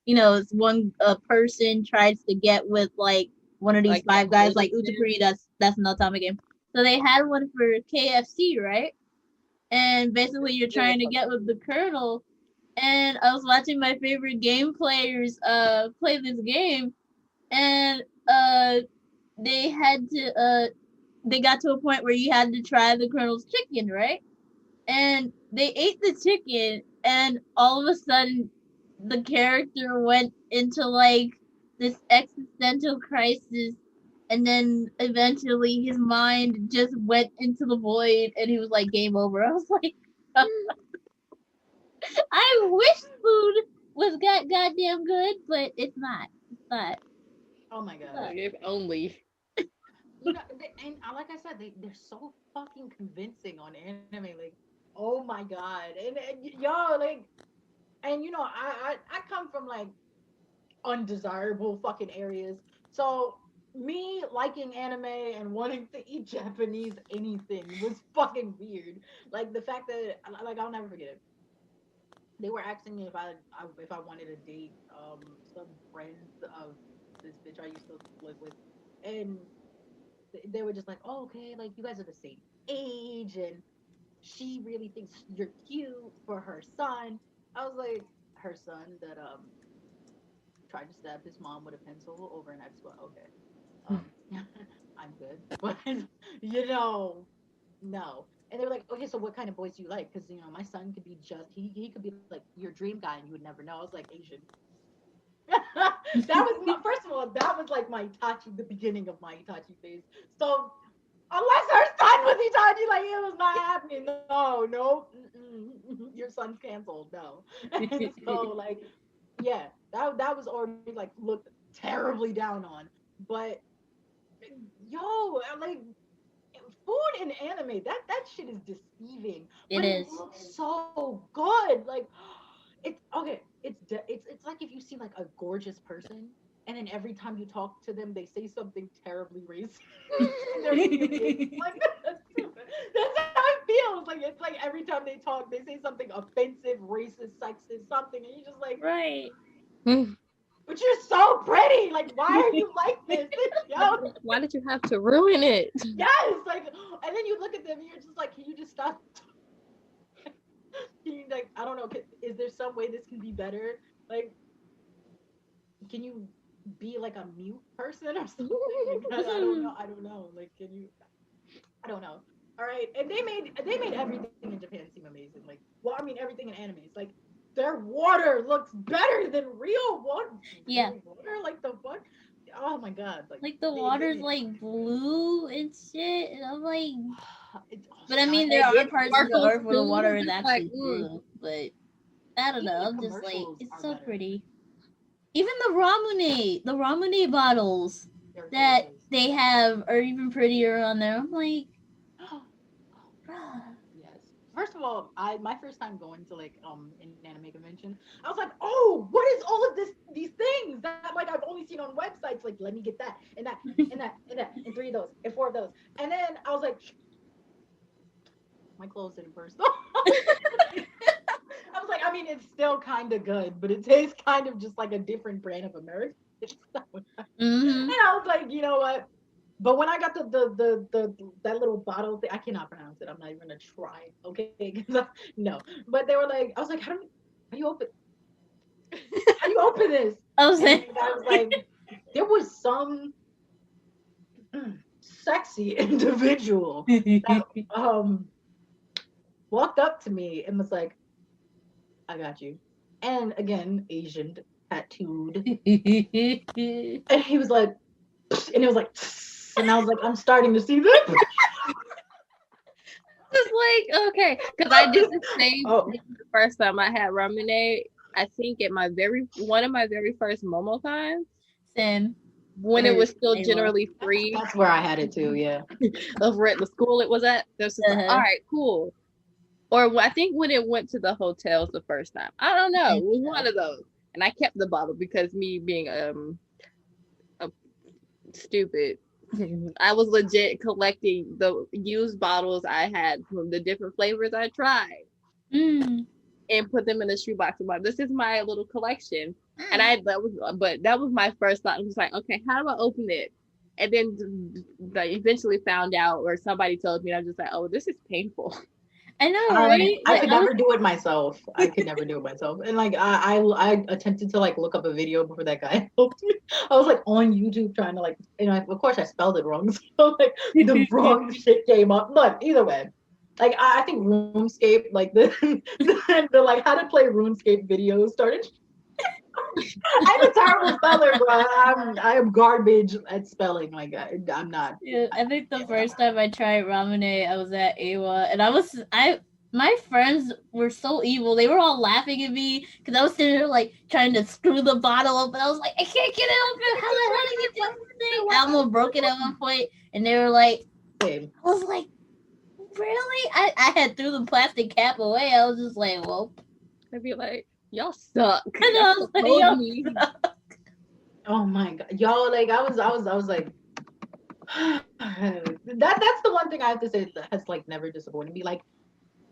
Speaker 2: it's one person tries to get with like one of these five guys, like Utapuri. That's an Otame game. So they had one for KFC, right? And basically, you're trying to get with the Colonel. And I was watching my favorite game players play this game, and they had to they got to a point where you had to try the Colonel's chicken, right? And they ate the chicken, and all of a sudden, the character went into like this existential crisis, and then eventually his mind just went into the void, and he was like, game over. I was like, I wish food was goddamn good, but it's not. It's not.
Speaker 1: Oh my god.
Speaker 3: If only.
Speaker 1: And like I said, they're so fucking convincing on anime. Like, oh my god. And yo, like, and I come from like undesirable fucking areas. So me liking anime and wanting to eat Japanese anything was fucking weird. Like the fact that like I'll never forget it. They were asking me if I wanted to date some friends of this bitch I used to live with, and they were just like, oh, okay, like you guys are the same age, and she really thinks you're cute for her son. I was like, her son that tried to stab his mom with a pencil over an expo. Okay, um, I'm good, but no. And they were like, okay, so what kind of boys do you like? Because my son could be he could be like your dream guy, and you would never know. I was like Asian. That was first of all, that was like my Itachi, the beginning of my Itachi phase. So unless her son was Itachi, like it was not happening. No, your son's canceled. No. So like, yeah, that was already like looked terribly down on. But yo, like food and anime, that shit is deceiving. But it looks so good. Like it's okay. It's like if you see like a gorgeous person, and then every time you talk to them, they say something terribly racist. Like that's how it feels. Like it's like every time they talk, they say something offensive, racist, sexist, something, and you're just like,
Speaker 2: right.
Speaker 1: But you're so pretty. Like, why are you like this? Yo.
Speaker 3: Why did you have to ruin it?
Speaker 1: Yes, like, and then you look at them, and you're just like, can you just stop? Can you, like, I don't know, is there some way this can be better? Like, can you be like a mute person or something? Like, I don't know. Like, can you? I don't know. All right, and they made everything in Japan seem amazing. Like, well, I mean, everything in anime. It's like their water looks better than real water.
Speaker 2: Yeah.
Speaker 1: Water, like the fuck. Oh my god.
Speaker 2: Like the water's like blue and shit, and I'm like, but I mean, there are parts of the earth where the water is actually blue, but I don't know. I'm just like, it's so pretty. Even the Ramune bottles that they have are even prettier on there. I'm like,
Speaker 1: yes. First of all, my first time going to like an anime convention, I was like, oh, what is all of these things that like I've only seen on websites? Like, let me get that and that and that and that and 3 of those and 4 of those. And then I was like, my clothes didn't burst. I was like, I mean, it's still kind of good, but it tastes kind of just like a different brand of American. And I was like, you know what? But when I got the that little bottle thing, I cannot pronounce it. I'm not even gonna try. Okay, no. But they were like, I was like, how do you open this?
Speaker 2: I was
Speaker 1: like, there was some sexy individual that walked up to me and was like, I got you. And again, Asian, tattooed. And he was like, and it was like, and I was like, I'm starting to see this.
Speaker 3: It's like, okay, because I did the same thing the first time I had Ramune. I think at one of my very first Momo times.
Speaker 2: Same.
Speaker 3: When it was still generally free.
Speaker 1: That's where I had it too, yeah.
Speaker 3: Over at the school it was at. There's just like, all right, cool. Or I think when it went to the hotels the first time. I don't know. It was one of those. And I kept the bottle because me being stupid, I was legit collecting the used bottles I had from the different flavors I tried. And put them in a shoebox. About this is my little collection. And that was my first thought. I was like, okay, how do I open it? And then I eventually found out, or somebody told me, and I'm just like, oh, this is painful.
Speaker 2: I know, right?
Speaker 1: I could never do it myself. I could never do it myself. And like I attempted to like look up a video before that guy helped me. I was like on YouTube trying to like, of course I spelled it wrong. So like the wrong shit came up. But either way, like I think RuneScape, like the like how to play RuneScape videos started. I'm a terrible speller, bro. I am garbage at spelling. Like I'm not.
Speaker 2: Yeah, I think the first time I tried Ramune, I was at AWA, and I my friends were so evil. They were all laughing at me because I was sitting there like trying to screw the bottle open. I was like, I can't get it open. How the hell do you do this thing? I almost broke it at one point, and they were like, I was like, really? I had threw the plastic cap away. I was just like, well,
Speaker 3: I'd be like, y'all suck.
Speaker 2: and I was like,
Speaker 3: Y'all
Speaker 2: suck.
Speaker 1: Oh my god, y'all! Like I was like, that's the one thing I have to say that has like never disappointed me. Like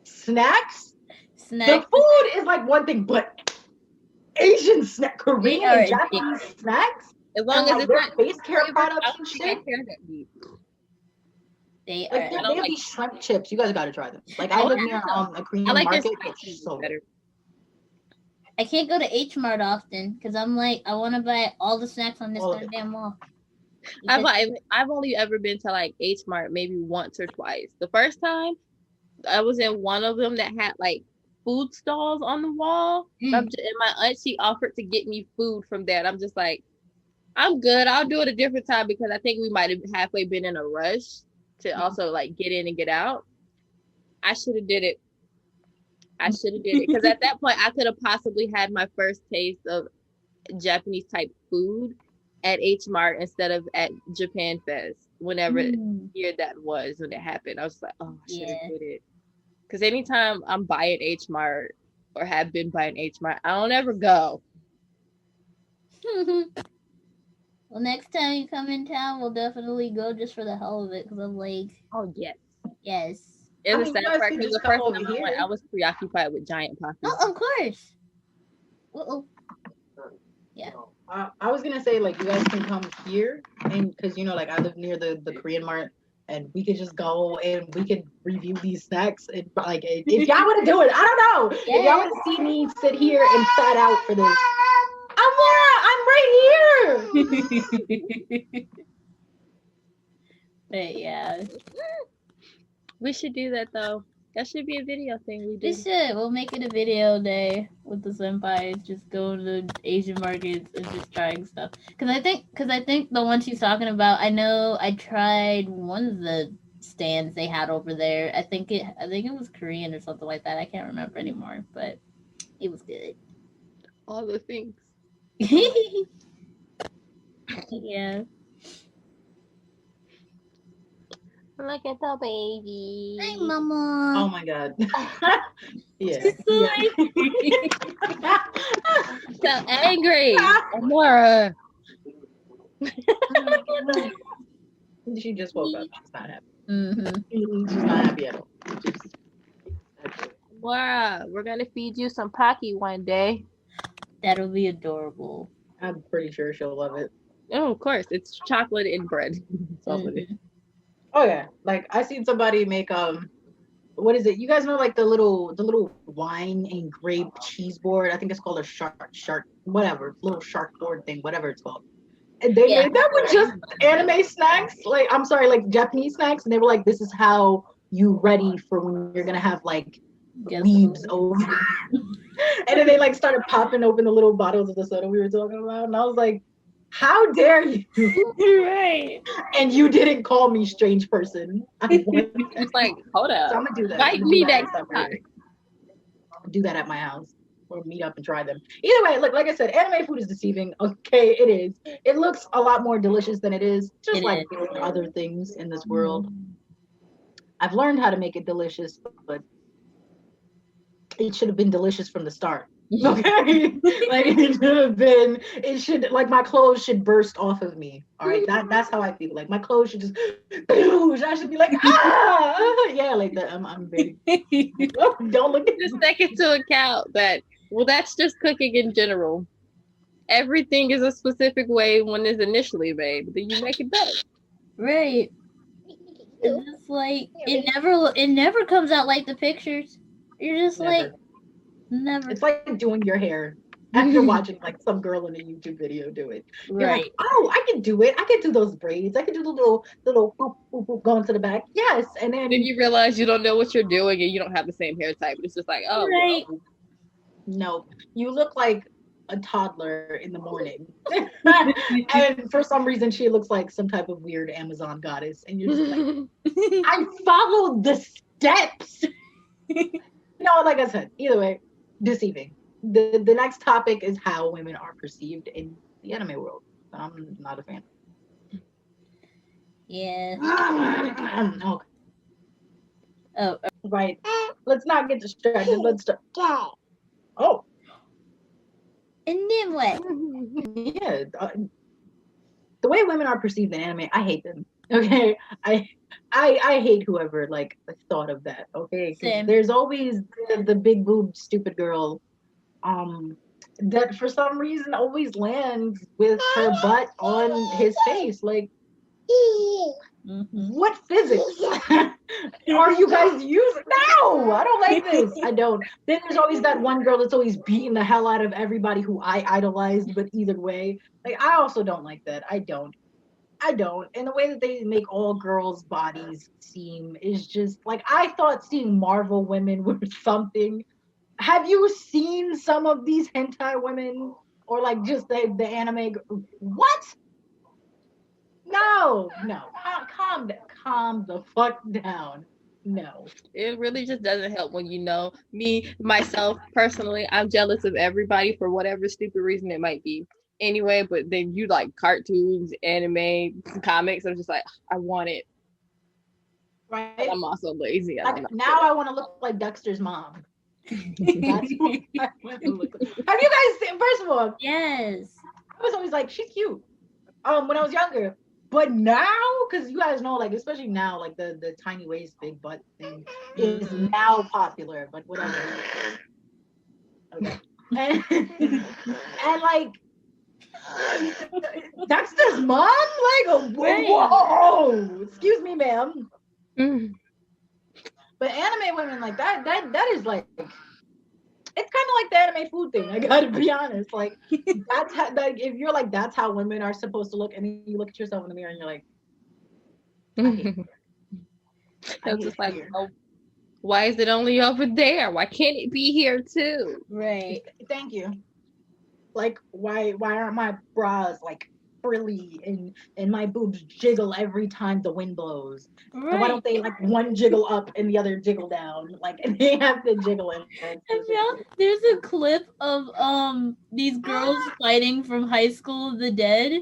Speaker 1: snacks. The food is like one thing, but Asian snack, Korean and Japanese snacks,
Speaker 3: as long as it's
Speaker 1: their
Speaker 3: not
Speaker 1: face care products and shit.
Speaker 2: They
Speaker 1: Like
Speaker 2: are.
Speaker 1: they have these shrimp chips. You guys got to try them. Like I live near a Korean market. It's so
Speaker 3: better.
Speaker 2: I can't go to H Mart often because I'm like, I want to buy all the snacks on this goddamn wall.
Speaker 3: I've only ever been to like H Mart maybe once or twice. The first time I was in one of them that had like food stalls on the wall. And my aunt, she offered to get me food from there. And I'm just like, I'm good. I'll do it a different time because I think we might have halfway been in a rush to also like get in and get out. I should have did it. Because at that point I could have possibly had my first taste of Japanese type food at H Mart instead of at Japan Fest. Whenever year that was when it happened, I was like, oh, I should have did it. Because anytime I'm buying H Mart or have been buying H Mart, I don't ever go.
Speaker 2: Well, next time you come in town, we'll definitely go just for the hell of it. Because I'm like,
Speaker 3: oh yes.
Speaker 2: It's
Speaker 3: a sad part because the first time I went, I was preoccupied with giant pockets.
Speaker 2: Oh, of course. Yeah.
Speaker 1: I was gonna say like you guys can come here, and because like I live near the Korean mart, and we could just go and we could review these snacks. And like if y'all want to do it, I don't know. If y'all want to see me sit here and fat out for this, I'm right here.
Speaker 2: But yeah.
Speaker 3: We should do that though. That should be a video thing we do.
Speaker 2: We should. We'll make it a video day with the senpai. Just go to Asian markets and just trying stuff. Because I think the one she's talking about. I know I tried one of the stands they had over there. I think it was Korean or something like that. I can't remember anymore, but it was good.
Speaker 3: All the things.
Speaker 2: Yeah.
Speaker 3: Look at the baby.
Speaker 2: Hi, Mama.
Speaker 1: Oh my god. Yeah.
Speaker 3: So angry. Amora.
Speaker 1: She just woke up. She's not happy.
Speaker 2: Mm-hmm.
Speaker 1: She's not happy at all.
Speaker 3: Amora, we're gonna feed you some Pocky one day.
Speaker 2: That'll be adorable.
Speaker 1: I'm pretty sure she'll love it.
Speaker 3: Oh, of course. It's chocolate and bread. That's all it is.
Speaker 1: Oh yeah, like I seen somebody make what is it? You guys know like the little wine and grape cheese board? I think it's called a shark, whatever, little shark board thing, whatever it's called. And they made that with just anime snacks. Like I'm sorry, like Japanese snacks, and they were like, this is how you ready for when you're gonna have like leaves over. And then they like started popping open the little bottles of the soda we were talking about, and I was like, how dare you?
Speaker 3: Right.
Speaker 1: And you didn't call me strange person.
Speaker 3: It's like, hold up.
Speaker 1: So I'm gonna do that.
Speaker 3: Invite me next time.
Speaker 1: Do that at my house or meet up and try them. Either way, look, like I said, anime food is deceiving. Okay, it is. It looks a lot more delicious than it is. Just like other things in this world. I've learned how to make it delicious, but it should have been delicious from the start. Okay, like it should like my clothes should burst off of me. All right, that's how I feel. Like my clothes should just I should be like yeah, like that. I'm very don't look at
Speaker 3: just take into account that that's just cooking in general. Everything is a specific way when it's initially made, but then you make it better.
Speaker 2: Right. It's just like it never comes out like the pictures. You're just like never.
Speaker 1: It's like doing your hair after watching like some girl in a YouTube video do it. You're
Speaker 2: right.
Speaker 1: Like, oh, I can do it. I can do those braids. I can do the little boop, boop, boop, going to the back. Yes. And then
Speaker 3: you realize you don't know what you're doing and you don't have the same hair type. It's just like, oh,
Speaker 2: right.
Speaker 3: Well.
Speaker 1: No, you look like a toddler in the morning. And for some reason she looks like some type of weird Amazon goddess. And you're just like, I followed the steps. No, like I said, either way, deceiving. The next topic is how women are perceived in the anime world. I'm not a fan.
Speaker 2: Yeah.
Speaker 1: Okay.
Speaker 2: Oh.
Speaker 1: Right. Let's not get distracted. Let's start. Oh.
Speaker 2: And then what?
Speaker 1: Yeah. The way women are perceived in anime, I hate them. Okay. I hate whoever like thought of that. Okay. Because there's always the big boob stupid girl that for some reason always lands with her butt on his face. Like, what physics are you guys using? No, I don't like this. I don't. Then there's always that one girl that's always beating the hell out of everybody who I idolized, but either way, like I also don't like that. I don't. And the way that they make all girls' bodies seem is just like I thought seeing Marvel women were something. Have you seen some of these hentai women or like just the anime? What? No. Calm the fuck down. No.
Speaker 3: It really just doesn't help when you know me, myself, personally, I'm jealous of everybody for whatever stupid reason it might be. Anyway, but then you like cartoons, anime, comics. I'm just like, I want it.
Speaker 1: Right.
Speaker 3: But I'm also lazy.
Speaker 1: Like, now I want to look like Dexter's mom. That's what I want to look like. Have you guys seen? First of all,
Speaker 2: yes.
Speaker 1: I was always like, she's cute. When I was younger. But now, because you guys know, like, especially now, like the tiny waist, big butt thing is now popular, but whatever. Okay. And like, Dexter's mom? Like, whoa! Excuse me, ma'am. But anime women, like, that is like, it's kind of like the anime food thing. I gotta be honest. Like that's how, like if you're like that's how women are supposed to look, and then you look at yourself in the mirror and you're like,
Speaker 3: it's just like, oh, why is it only over there? Why can't it be here too?
Speaker 2: Right.
Speaker 1: Thank you. Like why aren't my bras like frilly and my boobs jiggle every time the wind blows? Right. And why don't they like one jiggle up and the other jiggle down? Like and they have to jiggle it.
Speaker 2: There's a clip of these girls fighting from High School of the Dead,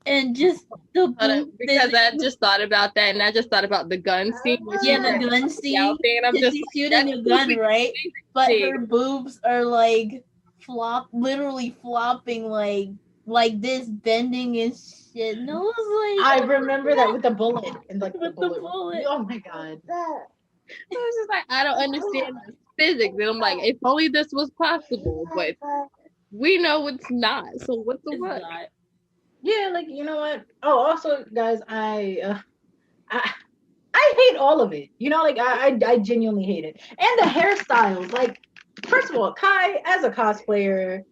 Speaker 2: and just the
Speaker 3: because I just thought about that, and I just thought about the gun scene.
Speaker 2: Yeah, the gun scene.
Speaker 3: And I'm just
Speaker 2: she's shooting a gun, right? But her boobs are like literally flopping like this, bending and shit. And I was
Speaker 1: like, I remember that with the bullet and like
Speaker 2: with the bullet.
Speaker 1: Oh my god.
Speaker 3: I was just like, I don't understand the physics, and I'm like, if only this was possible, but we know it's not. So what's the what?
Speaker 1: Yeah, like you know what? Oh, also, guys, I hate all of it. You know, like I genuinely hate it, and the hairstyles. Like, first of all, Kai as a cosplayer.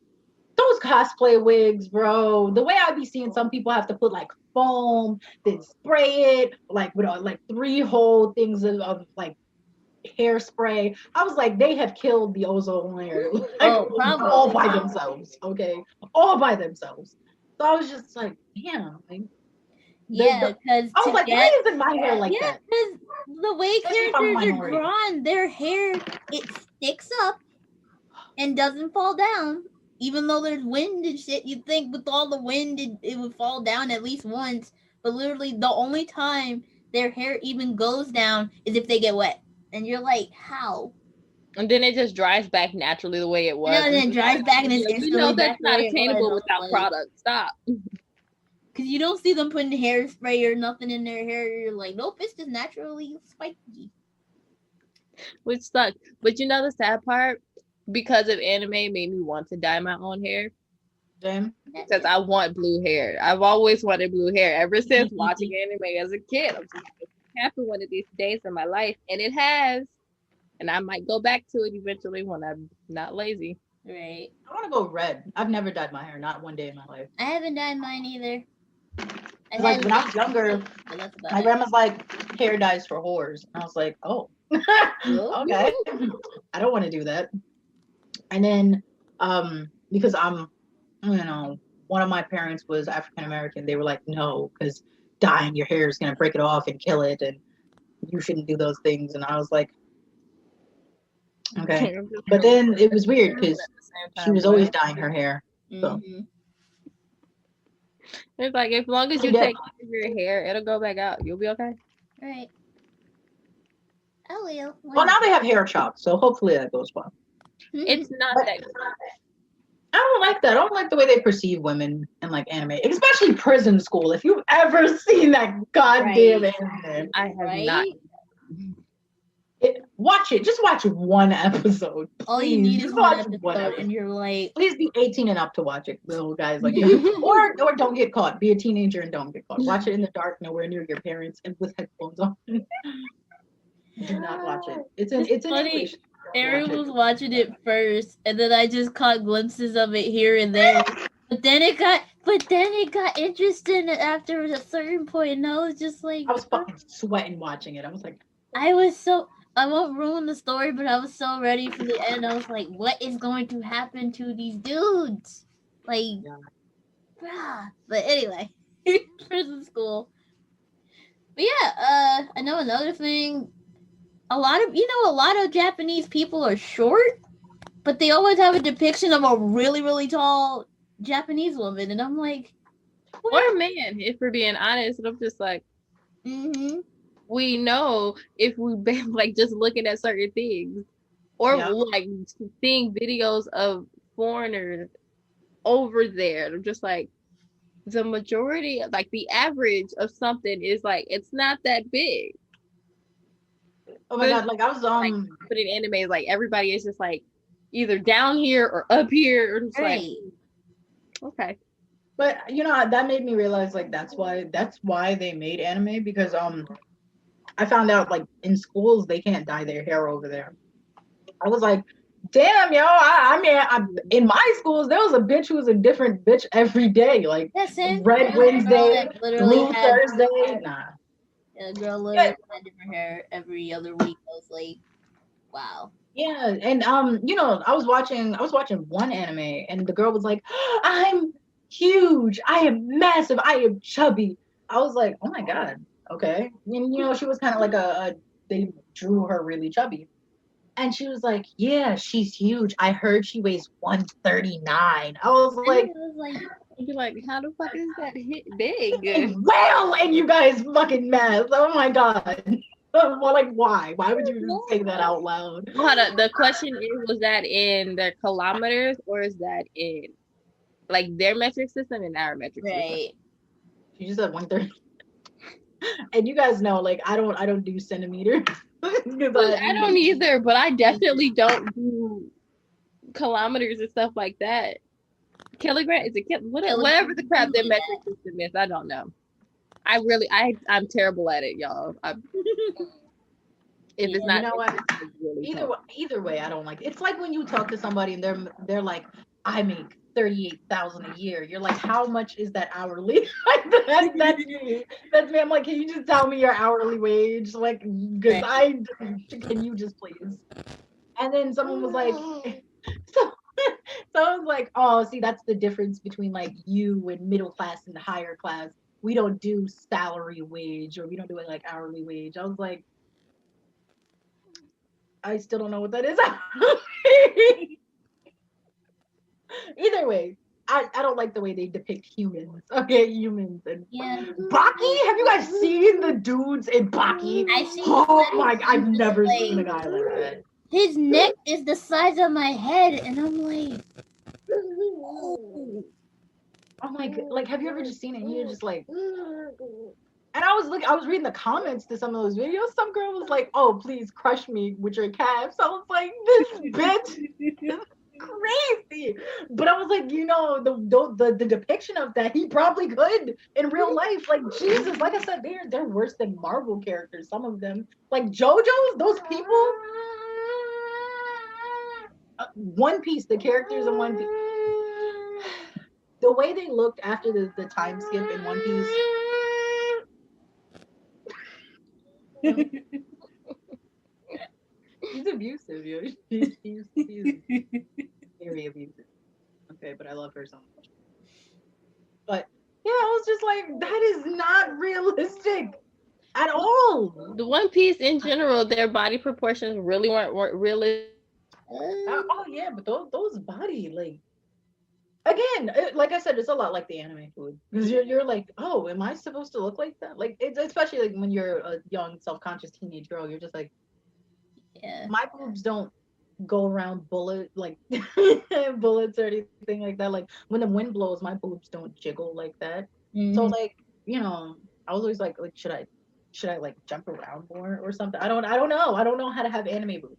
Speaker 1: Those cosplay wigs, bro. The way I be seeing some people have to put like foam, then spray it, like with like 3 whole things of like hairspray. I was like, they have killed the ozone layer like, all by themselves. Okay, all by themselves. So I was just like, damn. Like,
Speaker 2: yeah, because
Speaker 1: I was like, why isn't my hair like that?
Speaker 2: Because the way characters are drawn, their hair it sticks up and doesn't fall down. Even though there's wind and shit, you'd think with all the wind it would fall down at least once. But literally the only time their hair even goes down is if they get wet. And you're like, how?
Speaker 3: And then it just dries back naturally the way it was.
Speaker 2: Yeah, and then it dries back and it's instantly
Speaker 3: you know that's not attainable without product. Stop.
Speaker 2: Because you don't see them putting hairspray or nothing in their hair. You're like, nope, it's just naturally spiky.
Speaker 3: Which sucks. But you know the sad part? Because of anime made me want to dye my own hair.
Speaker 1: Damn.
Speaker 3: Because I want blue hair. I've always wanted blue hair ever since watching anime as a kid. I'm just like, it's happen one of these days in my life, and it has. And I might go back to it eventually when I'm not lazy.
Speaker 2: Right.
Speaker 1: I want to go red. I've never dyed my hair, not one day in my life.
Speaker 2: I haven't dyed mine either.
Speaker 1: Like when I was younger, my grandma's like, hair dyes for whores. And I was like, oh, okay. I don't want to do that. And then, because I'm, you know, one of my parents was African American, they were like, no, because dyeing your hair is going to break it off and kill it, and you shouldn't do those things. And I was like, Okay. But then it was weird because she was always dyeing her hair. So.
Speaker 3: It's like, as long as you take care of your hair, it'll go back out. You'll be okay.
Speaker 2: Right. I will.
Speaker 1: Well, now they have hair chalk, so hopefully that goes well.
Speaker 3: It's not that good.
Speaker 1: I don't like that. I don't like the way they perceive women in like anime, especially Prison School. If you've ever seen that goddamn anime,
Speaker 3: I have not.
Speaker 1: Watch it. Just watch one episode. Please.
Speaker 2: All you need is one episode, and you're like,
Speaker 1: please be 18 and up to watch it, little guys like or don't get caught. Be a teenager and don't get caught. Watch it in the dark, nowhere near your parents, and with headphones on. Do not watch it. It's in English.
Speaker 2: Aaron was watching it first, and then I just caught glimpses of it here and there. But then it got interesting after a certain point, and I was just like,
Speaker 1: I was fucking sweating watching it. I was like,
Speaker 2: I won't ruin the story, but I was so ready for the end. I was like, what is going to happen to these dudes? Like, but anyway, Prison School. But yeah, I know another thing. A lot of Japanese people are short, but they always have a depiction of a really, really tall Japanese woman, and I'm like,
Speaker 3: what? Or man, if we're being honest, and I'm just like, we know if we've been like just looking at certain things, or like seeing videos of foreigners over there. I'm just like, the majority, like the average of something is like, it's not that big.
Speaker 1: Oh my god, like I was
Speaker 3: like, but in anime, like everybody is just like either down here or up here, or just like, okay.
Speaker 1: But you know, that made me realize like that's why they made anime, because I found out like in schools they can't dye their hair over there. I was like, damn, yo, I mean, in my schools there was a bitch who was a different bitch every day, like Red Wednesday, Blue Thursday, nah.
Speaker 2: A girl literally had different hair every other week. I was like, wow.
Speaker 1: Yeah, and you know, I was watching one anime, and the girl was like, I'm huge, I am massive, I am chubby. I was like, oh my god, okay. And you know, she was kind of like they drew her really chubby. And she was like, yeah, she's huge. I heard she weighs 139. I was like,
Speaker 3: you're like, how the fuck is that big?
Speaker 1: Well, and you guys fucking math. Oh my god. Well, like, why? Why would you even say that out loud?
Speaker 3: Hold on. The question is, was that in their kilometers, or is that in like their metric system and our metric system?
Speaker 1: She just said 130. And you guys know, like, I don't do centimeters.
Speaker 3: I don't either, but I definitely don't do kilometers and stuff like that. Kilogram is it whatever the crap their metric system is. I don't know. I'm terrible at it, y'all. If it's not,
Speaker 1: you know what? Really either way, I don't like it. It's like when you talk to somebody and they're like, I make 38,000 a year. You're like, how much is that hourly? That's me. That's me. I'm like, can you just tell me your hourly wage? Like, because can you just please? And then someone was like, so I was like, oh, see, that's the difference between like you and middle class and higher class. We don't do salary wage, or we don't do it like hourly wage. I was like, I still don't know what that is. Either way, I don't like the way they depict humans. Okay, humans. And Baki? Have you guys seen the dudes in Baki? I've never seen a guy like that.
Speaker 2: His neck is the size of my head, and I'm like, oh
Speaker 1: my god! Like, have you ever just seen it? And you're just like, and I was reading the comments to some of those videos. Some girl was like, "Oh, please crush me with your calves." I was like, "This bitch is crazy," but I was like, you know, the depiction of that, he probably could in real life. Like, Jesus, like I said, they're worse than Marvel characters. Some of them, like JoJo's, those people. One Piece, the characters in One Piece, the way they looked after the time skip in One Piece. He's abusive, yo. He's very abusive. Okay, but I love her so much. But yeah, I was just like, that is not realistic at all.
Speaker 3: The One Piece in general, their body proportions really weren't realistic
Speaker 1: Oh yeah, but those body like again, like I said, it's a lot like the anime food because you're like, oh, am I supposed to look like that? Like it's especially like when you're a young self conscious teenage girl, you're just like,
Speaker 2: Yeah.
Speaker 1: my boobs don't go around bullet like bullets or anything like that. Like when the wind blows, my boobs don't jiggle like that. So
Speaker 2: Hmm.
Speaker 1: like I was always like should I like jump around more or something? I don't know. I don't know how to have anime boobs.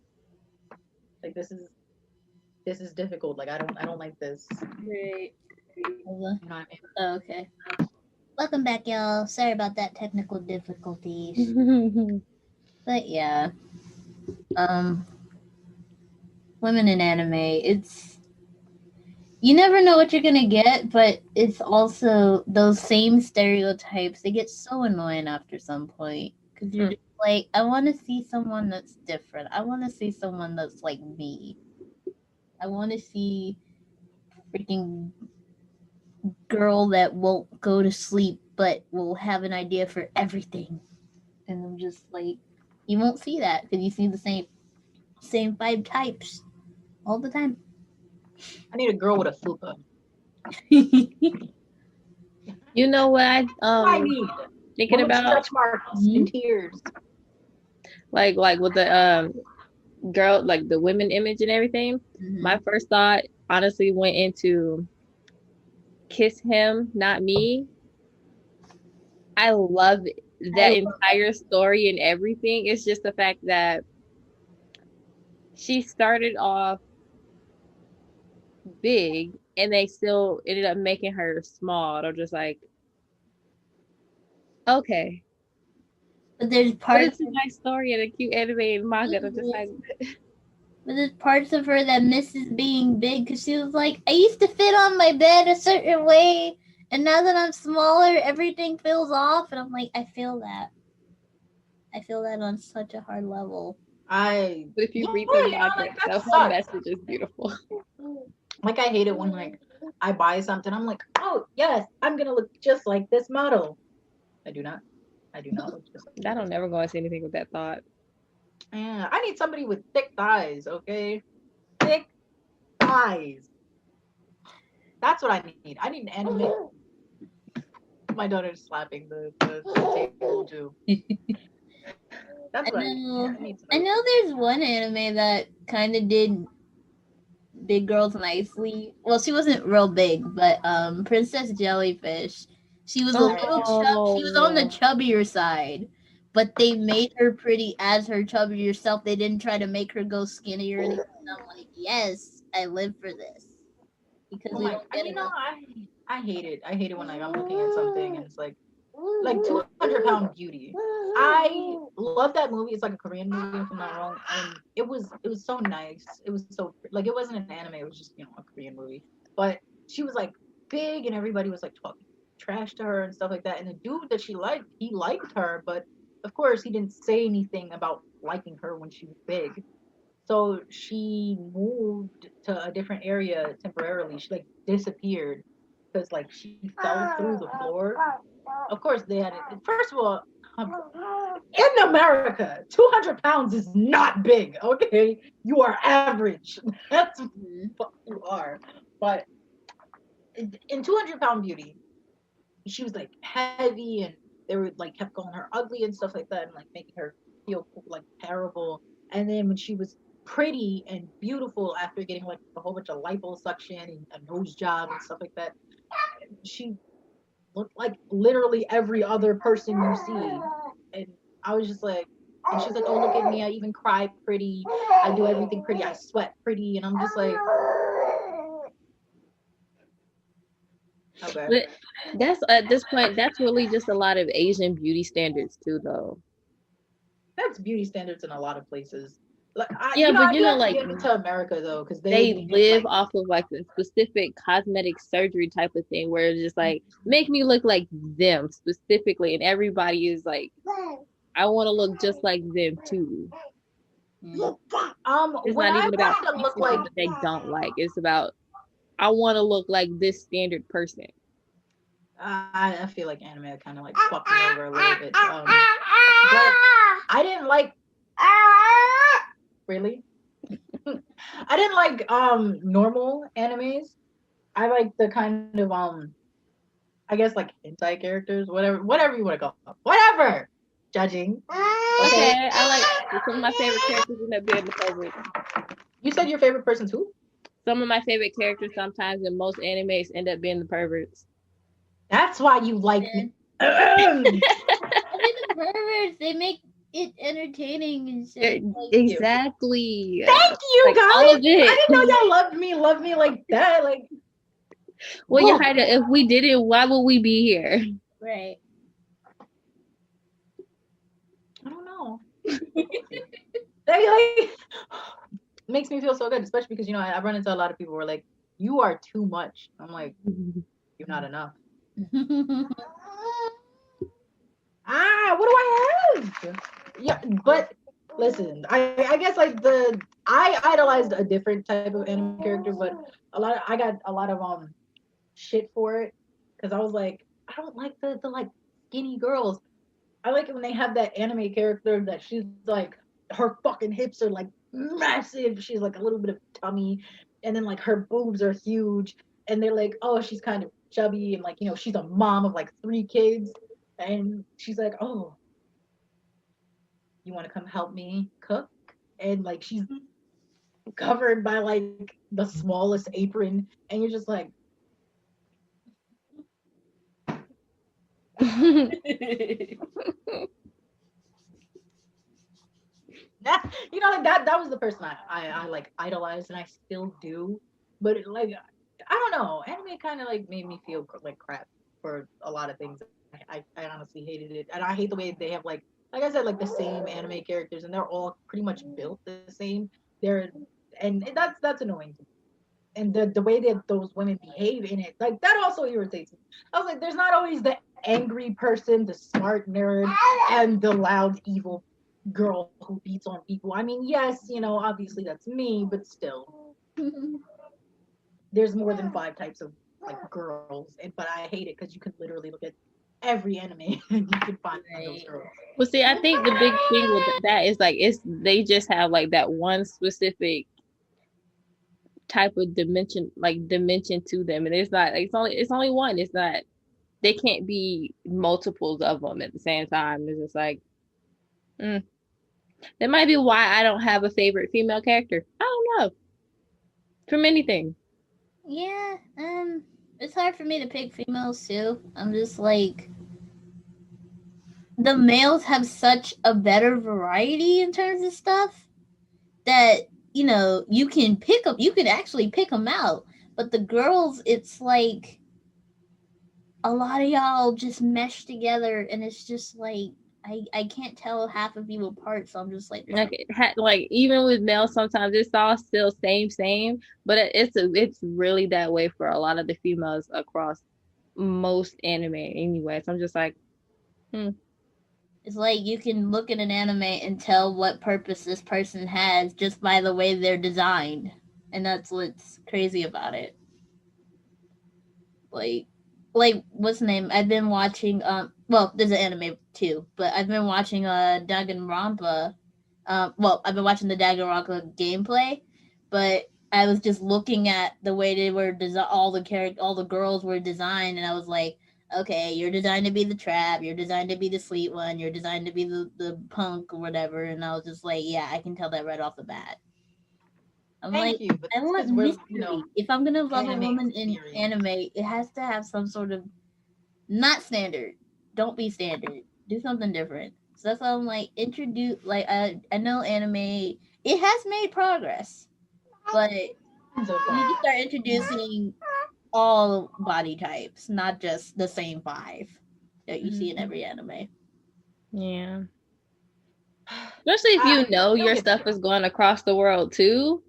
Speaker 1: Like this is difficult. Like I don't like this.
Speaker 3: Right.
Speaker 1: You know what I mean?
Speaker 2: Oh, okay. Welcome back, y'all. Sorry about that technical difficulties. But yeah, um, women in anime, it's you never know what you're gonna get, but it's also those same stereotypes. They get so annoying after some point because you're just like, I want to see someone that's different. I want to see someone that's like me. I want to see freaking girl that won't go to sleep but will have an idea for everything. And I'm just like, you won't see that because you see the same five types all the time.
Speaker 1: I need a girl with a fupa.
Speaker 3: You know what
Speaker 1: I need
Speaker 3: thinking
Speaker 1: one with
Speaker 3: about,
Speaker 1: stretch marks and tears.
Speaker 3: like with the girl, like the women image and everything. My first thought honestly went into kiss him, not me. I love
Speaker 2: I
Speaker 3: that
Speaker 2: love
Speaker 3: entire story and everything. It's just the fact that she started off big and they still ended up making her small. They're just like, okay.
Speaker 2: but there's
Speaker 3: But
Speaker 2: parts
Speaker 3: it's a nice story and a cute anime and manga. They're just like,
Speaker 2: but there's parts of her that misses being big because she was like, I used to fit on my bed a certain way, and now that I'm smaller, everything feels off, and I'm like, I feel that. I feel that on such a hard level.
Speaker 3: but if you
Speaker 1: Yeah,
Speaker 3: read the manga,
Speaker 1: like that
Speaker 3: the whole
Speaker 1: sucks.
Speaker 3: message is beautiful.
Speaker 1: Like I hate it when like I buy something, I'm like, oh yes, I'm gonna look just like this model. I do not. I do not look just like
Speaker 3: I
Speaker 1: this
Speaker 3: don't never go into anything with that thought.
Speaker 1: Yeah, I need somebody with thick thighs, okay? Thick thighs. That's what I need. I need an anime. My daughter's slapping the table too. That's
Speaker 2: I
Speaker 1: what I need.
Speaker 2: know.
Speaker 1: I need
Speaker 2: I
Speaker 1: somebody with
Speaker 2: know
Speaker 1: thick
Speaker 2: there's one anime that kind of did big girls nicely. Well, she wasn't real big, but Princess Jellyfish. She was a little She was on the
Speaker 3: Oh,
Speaker 2: chubbier side, but they made her pretty as her chubbier self. They didn't try to make her go skinnier or anything. I'm like, yes, I live for this because
Speaker 1: Oh
Speaker 2: we
Speaker 1: my!
Speaker 2: don't get enough.
Speaker 1: I hate it. I hate it when like I'm looking at something and it's like 200-pound beauty. I love that movie. It's like a Korean movie, if I'm not wrong. And it was so nice. It was so like it wasn't an anime. It was just a Korean movie. But she was like big, and everybody was like talking trash to her and stuff like that. And the dude that she liked, he liked her, but of course he didn't say anything about liking her when she was big. So she moved to a different area temporarily. She like disappeared because like she fell through the floor. Of course they had it. First of all, in America, 200 pounds is not big. Okay, you are average. That's what you are. But in 200-pound beauty, she was like heavy, and they were like kept calling her ugly and stuff like that, and like making her feel like terrible. And then when she was pretty and beautiful after getting like a whole bunch of liposuction and a nose job and stuff like that, she looked like literally every other person you see. And I was just like, and she's like, oh, look at me. I even cry pretty. I do everything pretty. I sweat pretty. And I'm just like, okay.
Speaker 3: but that's at this point, that's really just a lot of Asian beauty standards too, though.
Speaker 1: That's beauty standards in a lot of places. Like,
Speaker 3: Yeah, but
Speaker 1: I
Speaker 3: you
Speaker 1: do
Speaker 3: know,
Speaker 1: have to
Speaker 3: like
Speaker 1: give it to America though, because
Speaker 3: they
Speaker 1: they
Speaker 3: live
Speaker 1: like,
Speaker 3: off of like a specific cosmetic surgery type of thing where it's just like make me look like them specifically, and everybody is like, I want to look just like them too. It's
Speaker 1: when
Speaker 3: not
Speaker 1: I
Speaker 3: even about
Speaker 1: wanted to look
Speaker 3: pieces
Speaker 1: like,
Speaker 3: that they don't like. It's about I want to look like this standard person.
Speaker 1: I feel like anime kind of like fucked me over a little bit. But I didn't like really. I didn't like normal animes. I like the kind of I guess like hentai characters, whatever you want to call them. Whatever. Judging. Okay.
Speaker 3: Okay, I like some of my favorite characters end up being the perverts.
Speaker 1: You said your favorite person's who?
Speaker 3: Some of my favorite characters sometimes in most animes end up being the perverts.
Speaker 1: That's why you like me.
Speaker 2: I mean, the perverts, they make it entertaining and shit. Like,
Speaker 3: Exactly.
Speaker 1: Thank you,
Speaker 3: Like,
Speaker 1: guys.
Speaker 3: all of it.
Speaker 1: I didn't know y'all loved me like that. Like,
Speaker 3: Well,
Speaker 1: whoa.
Speaker 3: Yahaira, if we did it, why would we be here?
Speaker 2: right.
Speaker 1: I don't know. They like makes me feel so good, especially because I run into a lot of people who are like, "You are too much." I'm like, "You're not enough." What do I have? Yeah, but listen, I guess like I idolized a different type of anime character, but I got a lot of shit for it because I was like, I don't like the like skinny girls. I like it when they have that anime character that she's like her fucking hips are like massive. She's like a little bit of tummy, and then like her boobs are huge, and they're like, oh, she's kind of chubby, and like she's a mom of like 3 kids, and she's like, oh, you want to come help me cook? And like she's covered by like the smallest apron, and you're just like, like that was the person I like idolized, and I still do. But like I don't know, anime kind of like made me feel like crap for a lot of things. I honestly hated it, and I hate the way they have like I said, like the same anime characters, and they're all pretty much built the same. They're and that's annoying to me. And the way that those women behave in it, like that also irritates me. I was like, there's not always the angry person, the smart nerd, and the loud evil girl who beats on people. I mean, yes, obviously that's me, but still, there's more than 5 types of like girls, but I hate it because you can literally look at every anime and you can find those girls.
Speaker 3: Well, see, I think the big thing with that is like they just have like that one specific type of dimension to them, and it's not it's only one. It's not they can't be multiples of them at the same time. It's just like that might be why I don't have a favorite female character. I don't know from anything.
Speaker 2: Yeah, it's hard for me to pick females too. I'm just like the males have such a better variety in terms of stuff that you can actually pick them out. But the girls, it's like a lot of y'all just mesh together, and it's just like I can't tell half of you apart. So I'm just like
Speaker 3: like even with males, sometimes it's all still same, but it's really that way for a lot of the females across most anime anyway. So I'm just like,
Speaker 2: It's like you can look at an anime and tell what purpose this person has just by the way they're designed. And that's what's crazy about it. Like what's the name? I've been watching well, there's an anime too, but I've been watching Danganronpa. I've been watching the Danganronpa gameplay, but I was just looking at the way they were all the girls were designed, and I was like, okay, you're designed to be the trap, you're designed to be the sweet one, you're designed to be the punk or whatever, and I was just like, yeah, I can tell that right off the bat. I'm
Speaker 1: Thank
Speaker 2: like,
Speaker 1: you, but
Speaker 2: I want mystery. If I'm gonna love a woman in anime, it has to have some sort of not standard. Don't be standard. Do something different. So that's why I'm like, introduce. Like I know anime. It has made progress, but you need to start introducing all body types, not just the same 5 that you see in every anime.
Speaker 3: Yeah. Especially if you know your stuff is going across the world too.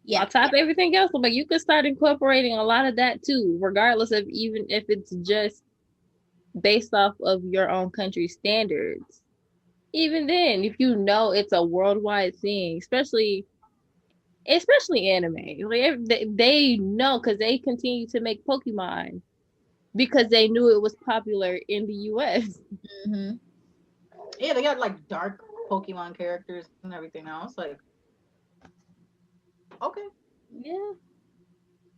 Speaker 3: Yeah. On top of everything else, but you could start incorporating a lot of that too, regardless of even if it's just based off of your own country's standards. Even then, if you know it's a worldwide thing, especially anime, like they know because they continue to make Pokemon because they knew it was popular in the U.S.
Speaker 2: Mm-hmm.
Speaker 1: Yeah, they got like dark Pokemon characters and everything else. Like, Okay.
Speaker 2: Yeah.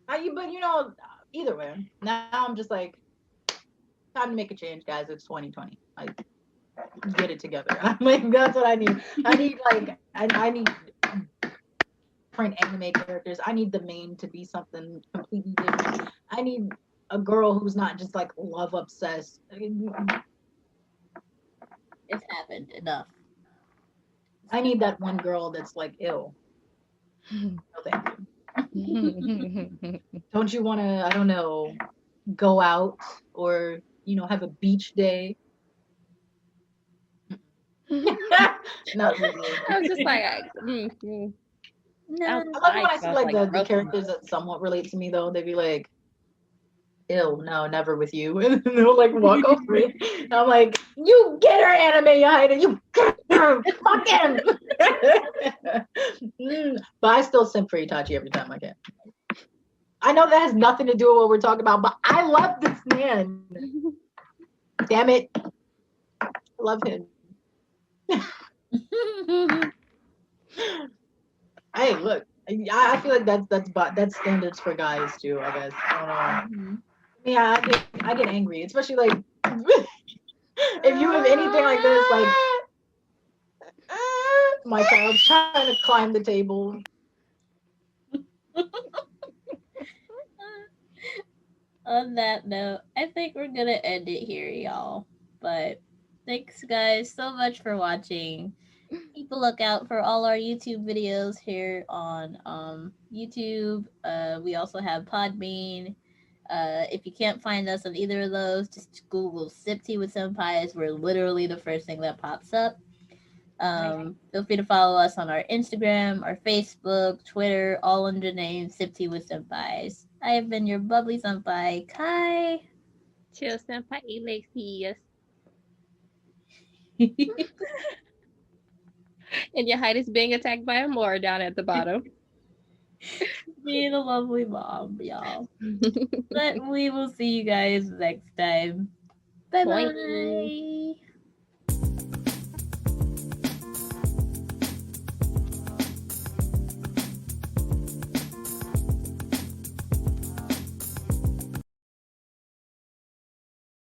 Speaker 1: But either way, now I'm just like, time to make a change, guys. It's 2020. Like, get it together. I'm like, that's what I need. I need like, I need different anime characters. I need the main to be something completely different. I need a girl who's not just like love obsessed.
Speaker 2: It's happened enough.
Speaker 1: I need that one girl that's like ill. No, thank you. Don't you want to? I don't know, go out or have a beach day. Not really.
Speaker 3: I was just like,
Speaker 2: No.
Speaker 1: I love it when I see
Speaker 3: sounds
Speaker 1: like the
Speaker 3: rough.
Speaker 1: characters that somewhat relate to me though. They'd be like, "Ill, no, never with you," and they'll like walk over it. And I'm like, "You get her, anime Haida. You get her. Fuck him." But I still simp for Itachi every time I can. I know that has nothing to do with what we're talking about, but I love this man. Damn it, I love him. Hey, look, I feel like that's standards for guys too. I guess I don't know. Yeah, I get angry, especially like if you have anything like this, like my child's trying to climb the table.
Speaker 2: On that note, I think we're gonna end it here, y'all. But thanks, guys, so much for watching. Keep a lookout for all our YouTube videos here on YouTube. We also have Podbean. If you can't find us on either of those, just Google Sip Tea with Senpais. We're literally the first thing that pops up. Feel free to follow us on our Instagram, our Facebook, Twitter, all under the name Sip Tea with Senpais. I have been your bubbly senpai, Kai.
Speaker 3: Chill senpai Alexius. And your height is being attacked by a Moor down at the bottom.
Speaker 2: Being a lovely mom, y'all. But we will see you guys next time. Bye bye.